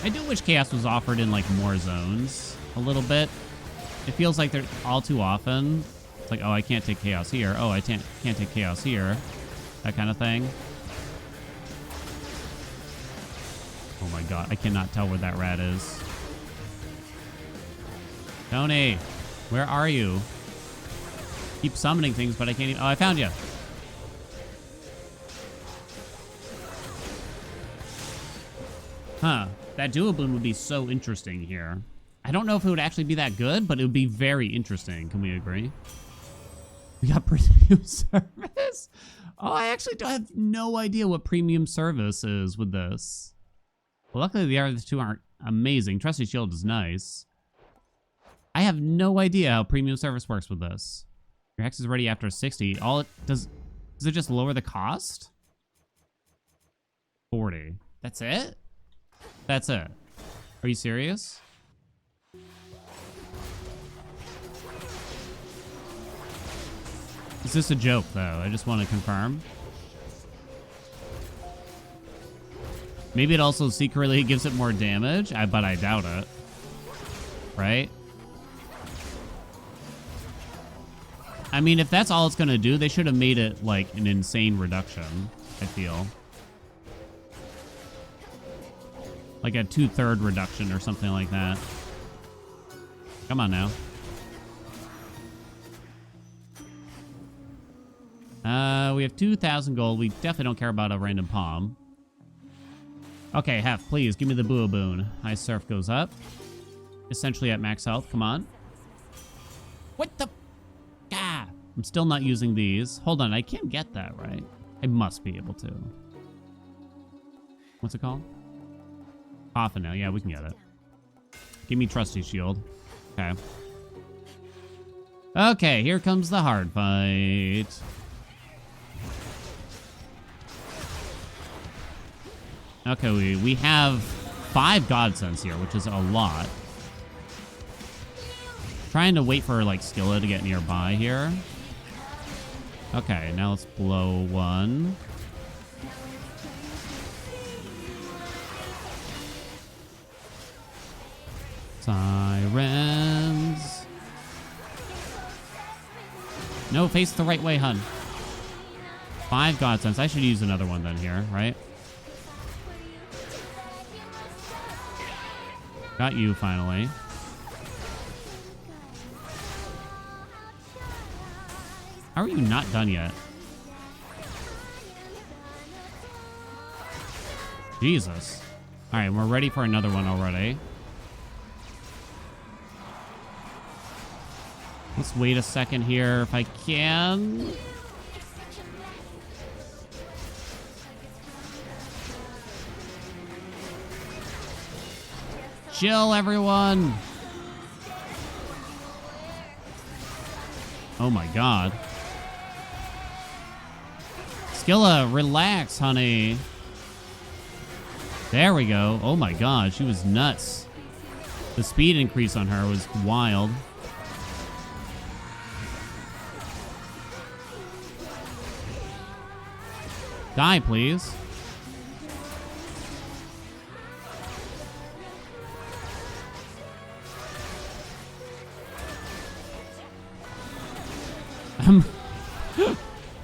Speaker 1: I do wish Chaos was offered in, like, more zones a little bit. It feels like they're all too often. It's like, oh, I can't take Chaos here. Oh, I can't take Chaos here. That kind of thing. Oh my god, I cannot tell where that rat is. Tony, where are you? Keep summoning things, but I can't even... Oh, I found you. Huh. That duo boon would be so interesting here. I don't know if it would actually be that good, but it would be very interesting. Can we agree? We got premium service? Oh, I actually have no idea what premium service is with this. Well, luckily the other two aren't amazing. Trusty Shield is nice. I have no idea how premium service works with this. Your Hex is ready after 60. All it does it just lower the cost? 40. That's it? That's it. Are you serious? Is this a joke, though? I just want to confirm. Maybe it also secretly gives it more damage, but I doubt it. Right? I mean, if that's all it's going to do, they should have made it, like, an insane reduction, I feel. Like a 2/3 reduction or something like that. Come on now. We have 2,000 gold. We definitely don't care about a random palm. Okay, Hef, please, give me the Boo Boon. High Surf goes up. Essentially at max health. Come on. What the? Ah, I'm still not using these. Hold on, I can't get that, right? I must be able to. What's it called? Coffin now. Yeah, we can get it. Give me Trusty Shield. Okay. Okay, here comes the hard fight. Okay, we have 5 Godsends here, which is a lot. Trying to wait for, like, Skilla to get nearby here. Okay, now let's blow one. Sirens. No, face the right way, hun. 5 Godsends. I should use another one then here, right? Got you, finally. How are you not done yet? Jesus. All right, we're ready for another one already. Let's wait a second here if I can. Chill, everyone. Oh my god. Skilla, relax, honey. There we go. Oh my god, she was nuts. The speed increase on her was wild. Die, please.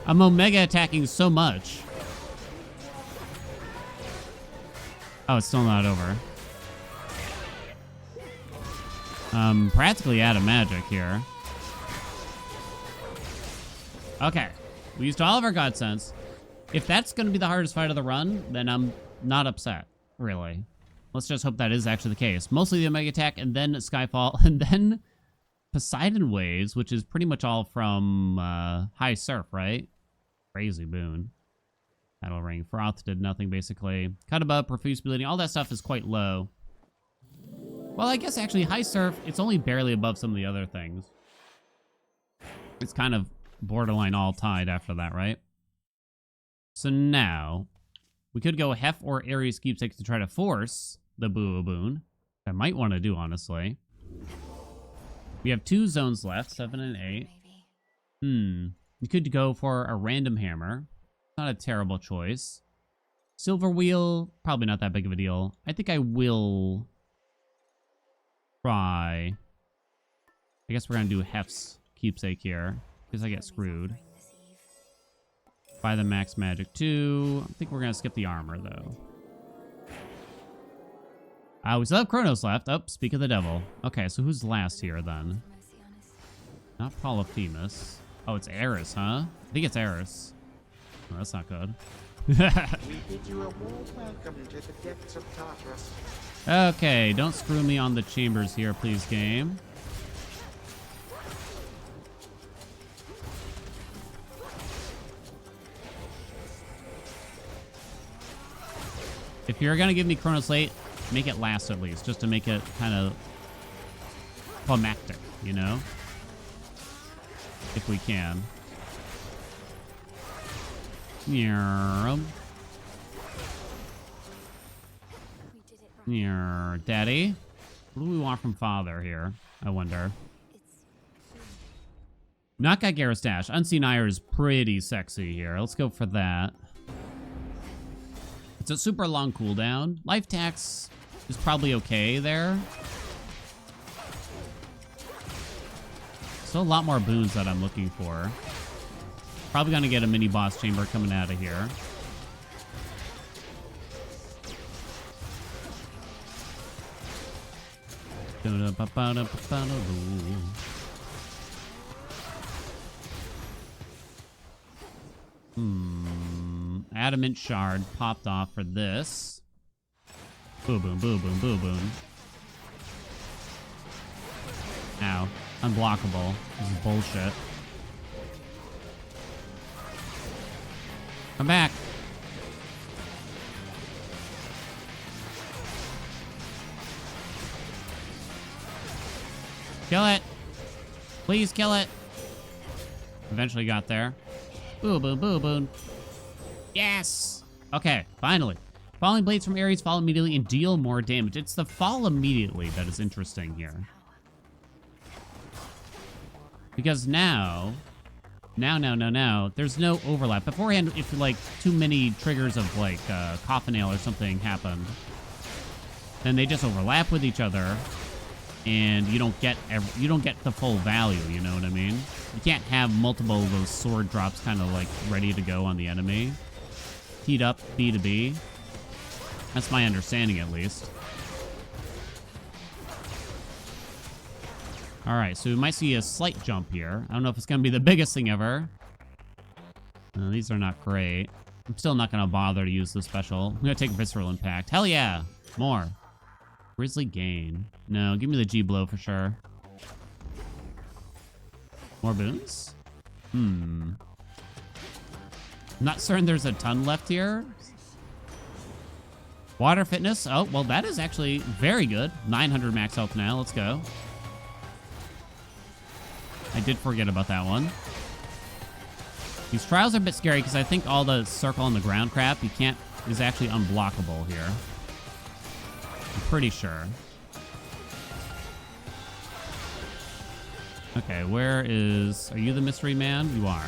Speaker 1: I'm Omega attacking so much. Oh, it's still not over. Practically out of magic here. Okay. We used all of our Godsends. If that's going to be the hardest fight of the run, then I'm not upset, really. Let's just hope that is actually the case. Mostly the Omega attack, and then Skyfall, and then Poseidon Waves, which is pretty much all from High Surf, right? Crazy boon. Battle Ring. Froth did nothing, basically. Cut above, Profuse Bleeding, all that stuff is quite low. Well, I guess actually High Surf, it's only barely above some of the other things. It's kind of borderline all tied after that, right? So now, we could go Hef or Ares Keepsake to try to force the Boo Boon. I might want to do, honestly. We have 2 zones left, 7 and 8. We could go for a random hammer. Not a terrible choice. Silver Wheel, probably not that big of a deal. I think I will try. I guess we're going to do Hef's Keepsake here, because I get screwed. Buy the max magic too. I think we're going to skip the armor, though. We still have Kronos left. Oh, speak of the devil. Okay, so who's last here, then? Not Polyphemus. Oh, it's Eris, huh? I think it's Eris. Oh, that's not good.
Speaker 3: We bid you a warm welcome to the depths of Tartarus.
Speaker 1: Okay, don't screw me on the chambers here, please, game. If you're gonna give me Kronos late, make it last at least, just to make it kind of climactic, you know? If we can. Daddy. What do we want from father here? I wonder. Not got Garrus Dash. Unseen Ire is pretty sexy here. Let's go for that. It's a super long cooldown. Life Tax is probably okay there. Still a lot more boons that I'm looking for. Probably gonna get a mini boss chamber coming out of here. Adamant shard popped off for this. Boo boom, boo boom, boo boom. Ow. Unblockable. This is bullshit. Come back. Kill it. Please kill it. Eventually got there. Boo boom, boo boom. Yes. Okay, finally. Falling blades from Ares fall immediately and deal more damage. It's the fall immediately that is interesting here. Because now, there's no overlap. Beforehand, if like too many triggers of like coffin nail or something happened, then they just overlap with each other, and you don't get the full value. You know what I mean? You can't have multiple of those sword drops kind of like ready to go on the enemy. Heat up B to B. That's my understanding, at least. All right, so we might see a slight jump here. I don't know if it's going to be the biggest thing ever. These are not great. I'm still not going to bother to use the special. I'm going to take Visceral Impact. Hell yeah! More. Grizzly Gain. No, give me the G-Blow for sure. More boons? I'm not certain there's a ton left here. Water Fitness. Oh, well, that is actually very good. 900 max health now. Let's go. I did forget about that one. These trials are a bit scary because I think all the circle on the ground crap is actually unblockable here. I'm pretty sure. Okay, are you the mystery man? You are.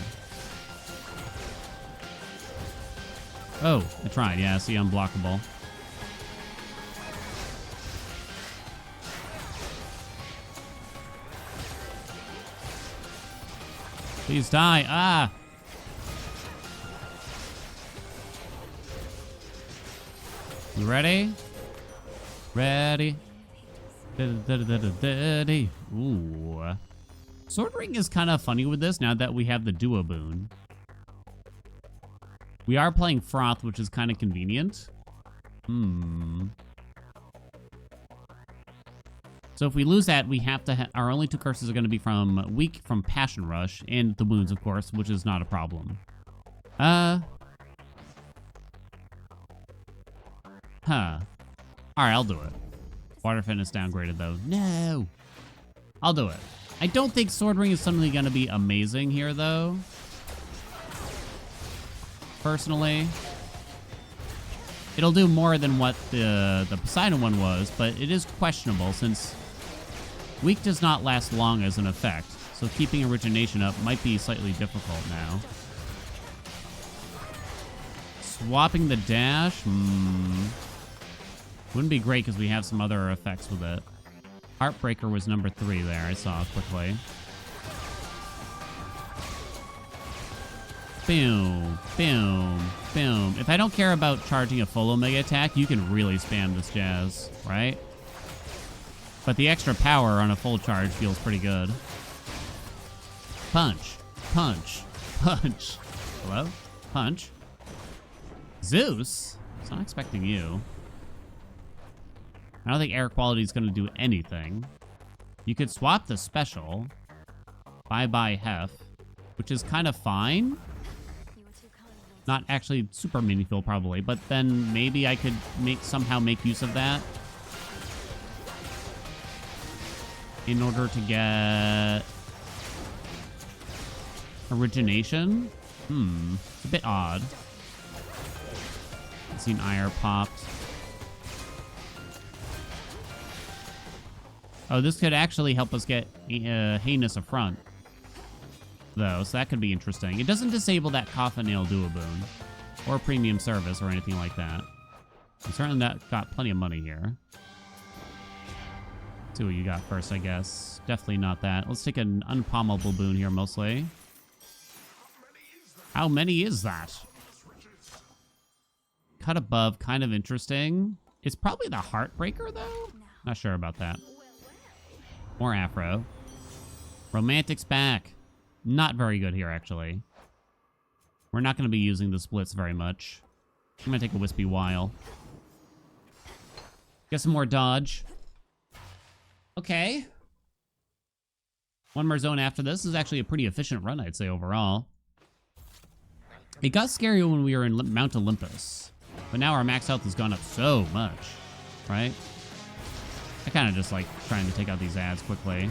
Speaker 1: Oh, I tried. Yeah, see, unblockable. Please die. Ah! You ready? Ready. Ooh. Sword Ring is kind of funny with this now that we have the Duo Boon. We are playing Froth, which is kind of convenient. So if we lose that, we have to our only two curses are going to be from Weak from Passion Rush and the wounds, of course, which is not a problem. All right, I'll do it. Water Fitness downgraded, though. No! I'll do it. I don't think Sword Ring is suddenly going to be amazing here, though. Personally. It'll do more than what the Poseidon one was, but it is questionable since Weak does not last long as an effect, so keeping Origination up might be slightly difficult now. Swapping the dash? Wouldn't be great because we have some other effects with it. Heartbreaker was number 3 there, I saw quickly. Boom, boom, boom. If I don't care about charging a full Omega attack, you can really spam this jazz, right? But the extra power on a full charge feels pretty good. Punch, punch, punch. Hello? Punch. Zeus? I was not expecting you. I don't think air quality is going to do anything. You could swap the special. Bye-bye Hef, which is kind of fine. Not actually super meaningful, probably, but then maybe I could somehow make use of that in order to get Origination. It's a bit odd. I've seen Ire popped. Oh, this could actually help us get Heinous Affront, though, so that could be interesting. It doesn't disable that Coffin Nail Duo Boon or Premium Service or anything like that. We certainly got plenty of money here. Let's see what you got first, I guess. Definitely not that. Let's take an Unpommable Boon here, mostly. How many is that? Cut Above, kind of interesting. It's probably the Heartbreaker, though? Not sure about that. More Afro. Romantic's back. Not very good here, actually. We're not going to be using the splits very much. I'm going to take a wispy while. Get some more dodge. Okay. One more zone after this. This is actually a pretty efficient run, I'd say, overall. It got scary when we were in Mount Olympus. But now our max health has gone up so much. Right? I kind of just like trying to take out these ads quickly.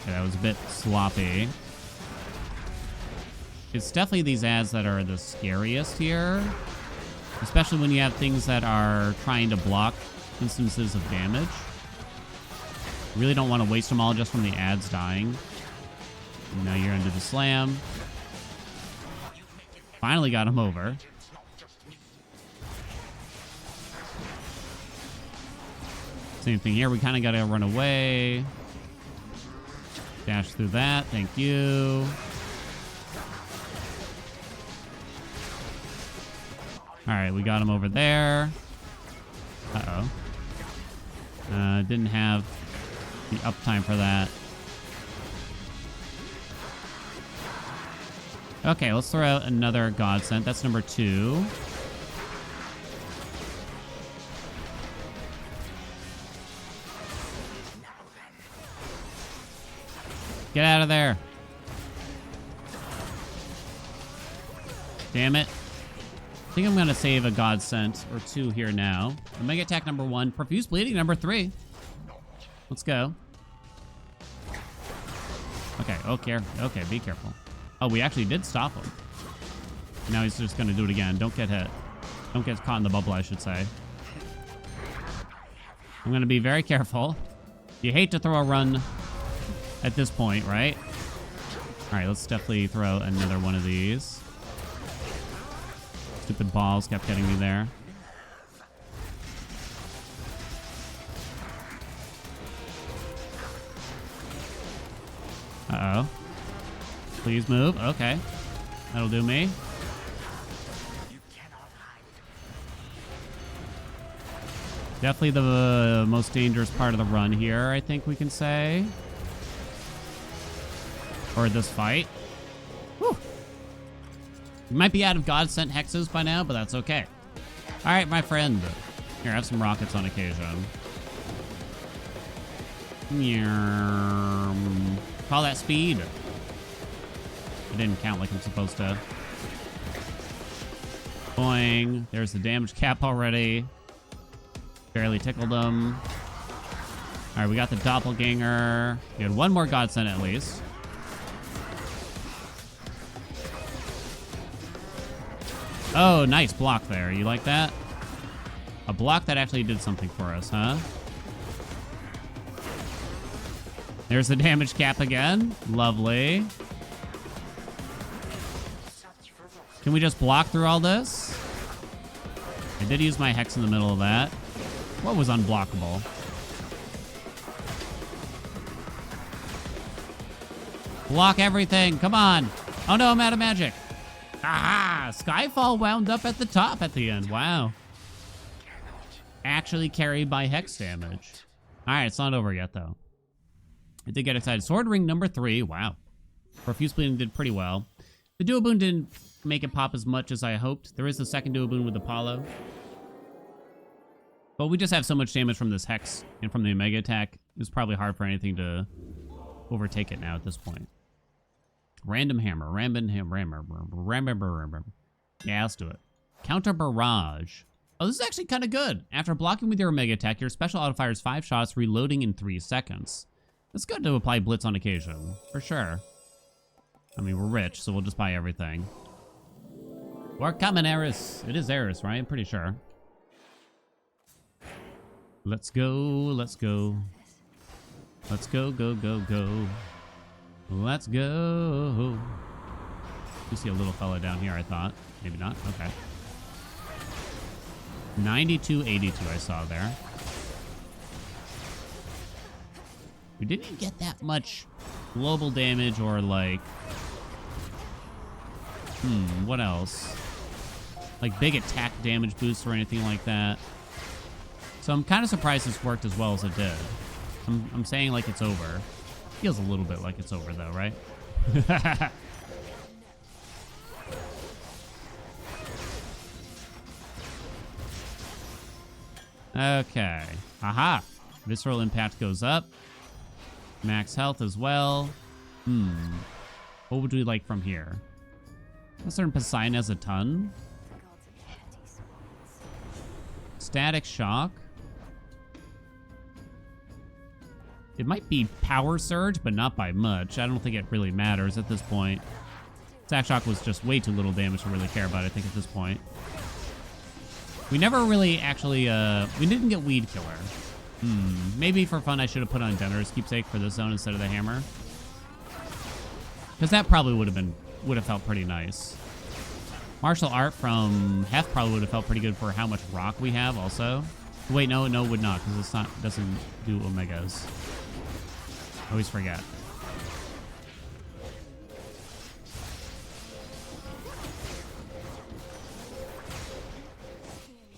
Speaker 1: Okay, that was a bit sloppy. It's definitely these ads that are the scariest here. Especially when you have things that are trying to block instances of damage. You really don't want to waste them all just from the ads dying. And now you're into the slam. Finally got him over. Same thing here. We kind of got to run away. Dash through that. Thank you. All right, we got him over there. Uh-oh. Didn't have the uptime for that. Okay, let's throw out another Godsent. That's number 2. Get out of there. Damn it. I think I'm going to save a Godsent or 2 here now. Omega attack number 1. Profuse bleeding number 3. Let's go. Okay, okay, be careful. Oh, we actually did stop him. Now he's just going to do it again. Don't get hit. Don't get caught in the bubble, I should say. I'm going to be very careful. You hate to throw a run at this point, right? All right, let's definitely throw another one of these. Stupid balls kept getting me there. Uh-oh. Please move. Okay. That'll do me. Definitely the most dangerous part of the run here, I think we can say. Or this fight. Whew. We might be out of God-sent hexes by now, but that's okay. All right, my friend. Here, have some rockets on occasion. Call that speed. I didn't count like I'm supposed to. Boing. There's the damage cap already. Barely tickled him. All right, we got the doppelganger. We had one more Godsent at least. Oh, nice block there. You like that? A block that actually did something for us, huh? There's the damage cap again. Lovely. Can we just block through all this? I did use my hex in the middle of that. What was unblockable? Block everything. Come on. Oh no, I'm out of magic. Aha! Skyfall wound up at the top at the end. Wow. Actually carried by hex damage. Alright, it's not over yet though. I did get excited. Sword ring number 3. Wow. Profuse bleeding did pretty well. The duo boon didn't make it pop as much as I hoped. There is a second duo boon with Apollo. But we just have so much damage from this hex and from the Omega attack. It's probably hard for anything to overtake it now at this point. Random hammer. Yeah, let's do it. Counter barrage. Oh, this is actually kind of good. After blocking with your Omega attack, your special auto fires 5 shots, reloading in 3 seconds. It's good to apply blitz on occasion, for sure. I mean, we're rich, so we'll just buy everything. We're coming, Eris. It is Eris, right? I'm pretty sure. Let's go, let's go. Let's go, go, go, go. Let's go. You see a little fella down here, I thought. Maybe not. Okay. 9282 I saw there. We didn't even get that much global damage or like... what else? Like big attack damage boosts or anything like that. So I'm kind of surprised this worked as well as it did. I'm saying like it's over. Feels a little bit like it's over though, right? Okay. Aha. Visceral impact goes up. Max health as well. What would we like from here? A certain Poseidon has a ton. Static shock. It might be power surge, but not by much. I don't think it really matters at this point. Static shock was just way too little damage to really care about, I think, at this point. We never really actually, we didn't get Weed Killer. Maybe for fun I should have put on Denner's Keepsake for this zone instead of the hammer. Because that probably would have felt pretty nice. Martial art from Hef probably would have felt pretty good for how much rock we have also. Wait, no, it would not, because doesn't do omegas. Always forget.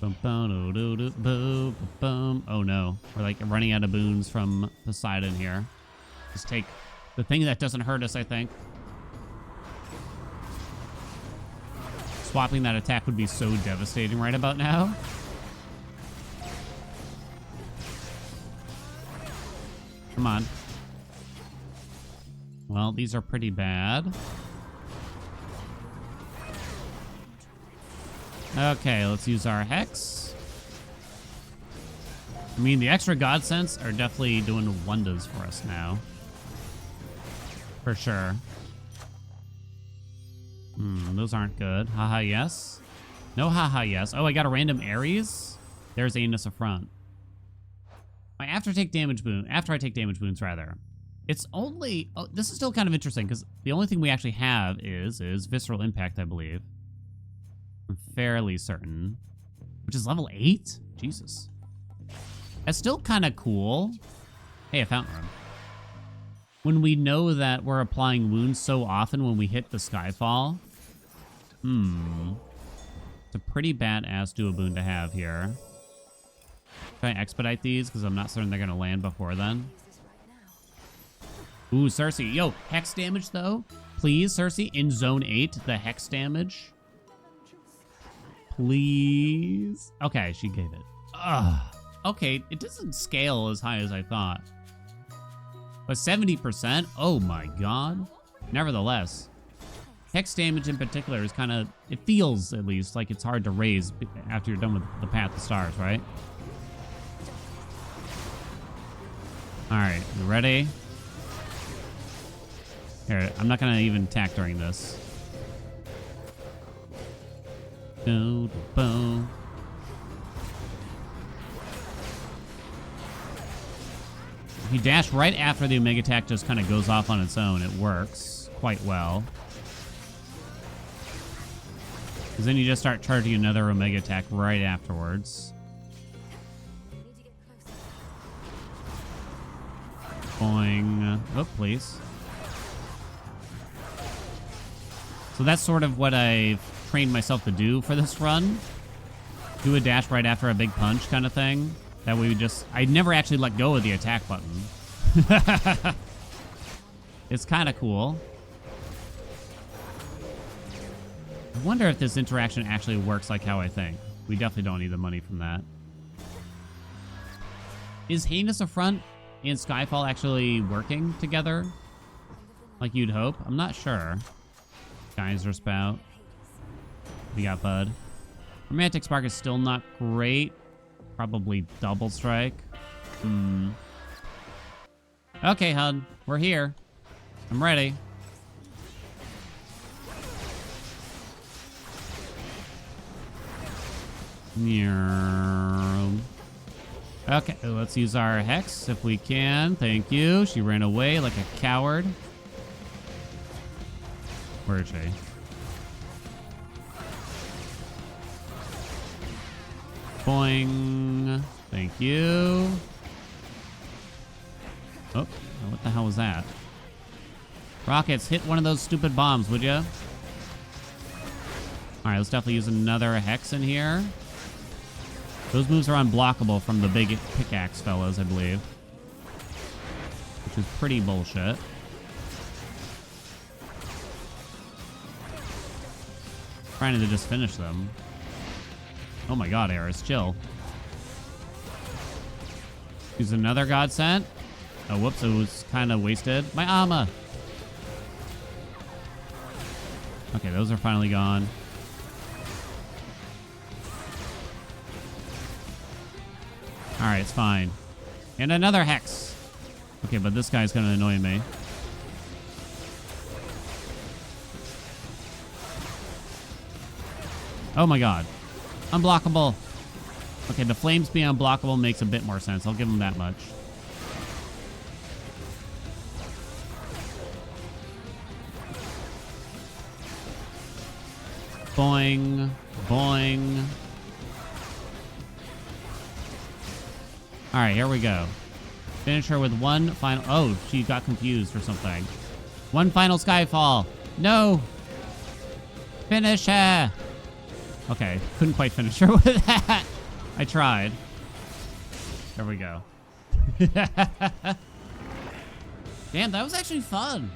Speaker 1: Oh no, we're like running out of boons from Poseidon here. Just take the thing that doesn't hurt us, I think. Swapping that attack would be so devastating right about now. Come on. Well, these are pretty bad. Okay, let's use our Hex. I mean, the extra God Sense are definitely doing wonders for us now. For sure. Those aren't good. Haha, yes. No haha, yes. Oh, I got a random Ares. There's Anus Affront. After I take damage boons, rather. It's only... Oh, this is still kind of interesting, because the only thing we actually have is Visceral Impact, I believe. I'm fairly certain. Which is level 8? Jesus. That's still kind of cool. Hey, a fountain room. When we know that we're applying wounds so often when we hit the Skyfall. It's a pretty badass duo boon to have here. Try and expedite these, because I'm not certain they're going to land before then. Ooh, Cersei. Yo, Hex damage, though. Please, Cersei, in Zone 8, the Hex damage. Please. Okay, she gave it. Ugh. Okay, it doesn't scale as high as I thought. But 70%? Oh my god. Nevertheless, Hex damage in particular is kind of... It feels, at least, like it's hard to raise after you're done with the Path of Stars, right? Alright, you ready? Here, I'm not gonna even attack during this. If you dash right after the Omega attack just kind of goes off on its own, it works quite well. Because then you just start charging another Omega attack right afterwards. Boing. Oh, please. So that's sort of what I've trained myself to do for this run. Do a dash right after a big punch kind of thing. That way I never actually let go of the attack button. It's kind of cool. I wonder if this interaction actually works like how I think. We definitely don't need the money from that. Is Heinous Affront and Skyfall actually working together? Like you'd hope? I'm not sure. Geyser Spout. We got Bud. Romantic Spark is still not great. Probably Double Strike. Okay, Hud. We're here. I'm ready. Okay, let's use our Hex if we can. Thank you. She ran away like a coward. Where is she? Boing. Thank you. Oh, what the hell was that? Rockets, hit one of those stupid bombs, would ya? Alright, let's definitely use another Hex in here. Those moves are unblockable from the big pickaxe fellas, I believe. which is pretty bullshit. Trying to just finish them. Oh my god, Eris, chill. Use another godsend. Oh, whoops, it was kind of wasted. My armor. Okay, those are finally gone. Alright, it's fine. And another hex. Okay, but this guy's gonna annoy me. Oh my god. Unblockable. Okay, the flames being unblockable makes a bit more sense. I'll give him that much. Boing. Boing. Alright, here we go. Finish her with one final... Oh, she got confused or something. One final Skyfall. No! Finish her! Okay, couldn't quite finish her with that. I tried. There we go. Damn, that was actually fun.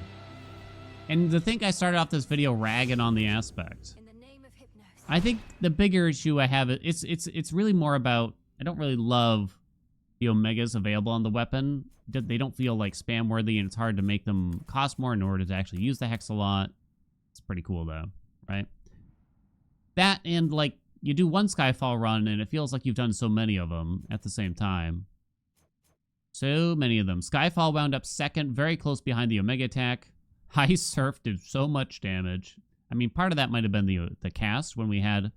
Speaker 1: And to think I started off this video ragging on the aspect.
Speaker 4: In the name of hypnosis.
Speaker 1: I think the bigger issue I have, it's really more about, I don't really love the Omegas available on the weapon. They don't feel like spam worthy, and it's hard to make them cost more in order to actually use the hex a lot. It's pretty cool though, right? That and like you do one Skyfall run and it feels like you've done so many of them at the same time. So many of them. Skyfall wound up second, very close behind the Omega attack. High Surf did so much damage. I mean, part of that might have been the cast when we had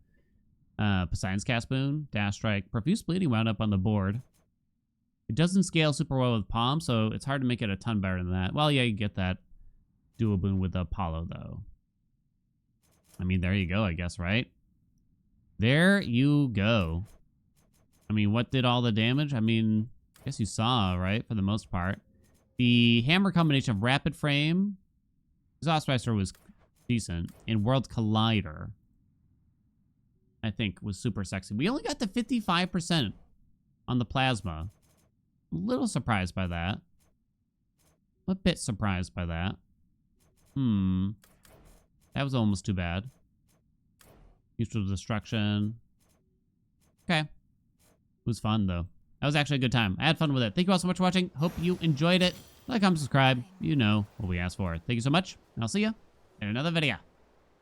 Speaker 1: Poseidon's Cast Boon, Dash Strike. Profuse Bleeding wound up on the board. It doesn't scale super well with Palm, so it's hard to make it a ton better than that. Well, yeah, you get that dual boon with the Apollo, though. I mean, there you go, I guess, right? There you go. I mean, what did all the damage? I mean, I guess you saw, right, for the most part. The hammer combination of Rapid Frame, Exhaust Spicer was decent, and World Collider, I think, was super sexy. We only got to 55% on the Plasma. A little surprised by that. A bit surprised by that. That was almost too bad. Mutual Destruction. Okay. It was fun, though. That was actually a good time. I had fun with it. Thank you all so much for watching. Hope you enjoyed it. Like, comment, subscribe. You know what we asked for. Thank you so much, and I'll see you in another video.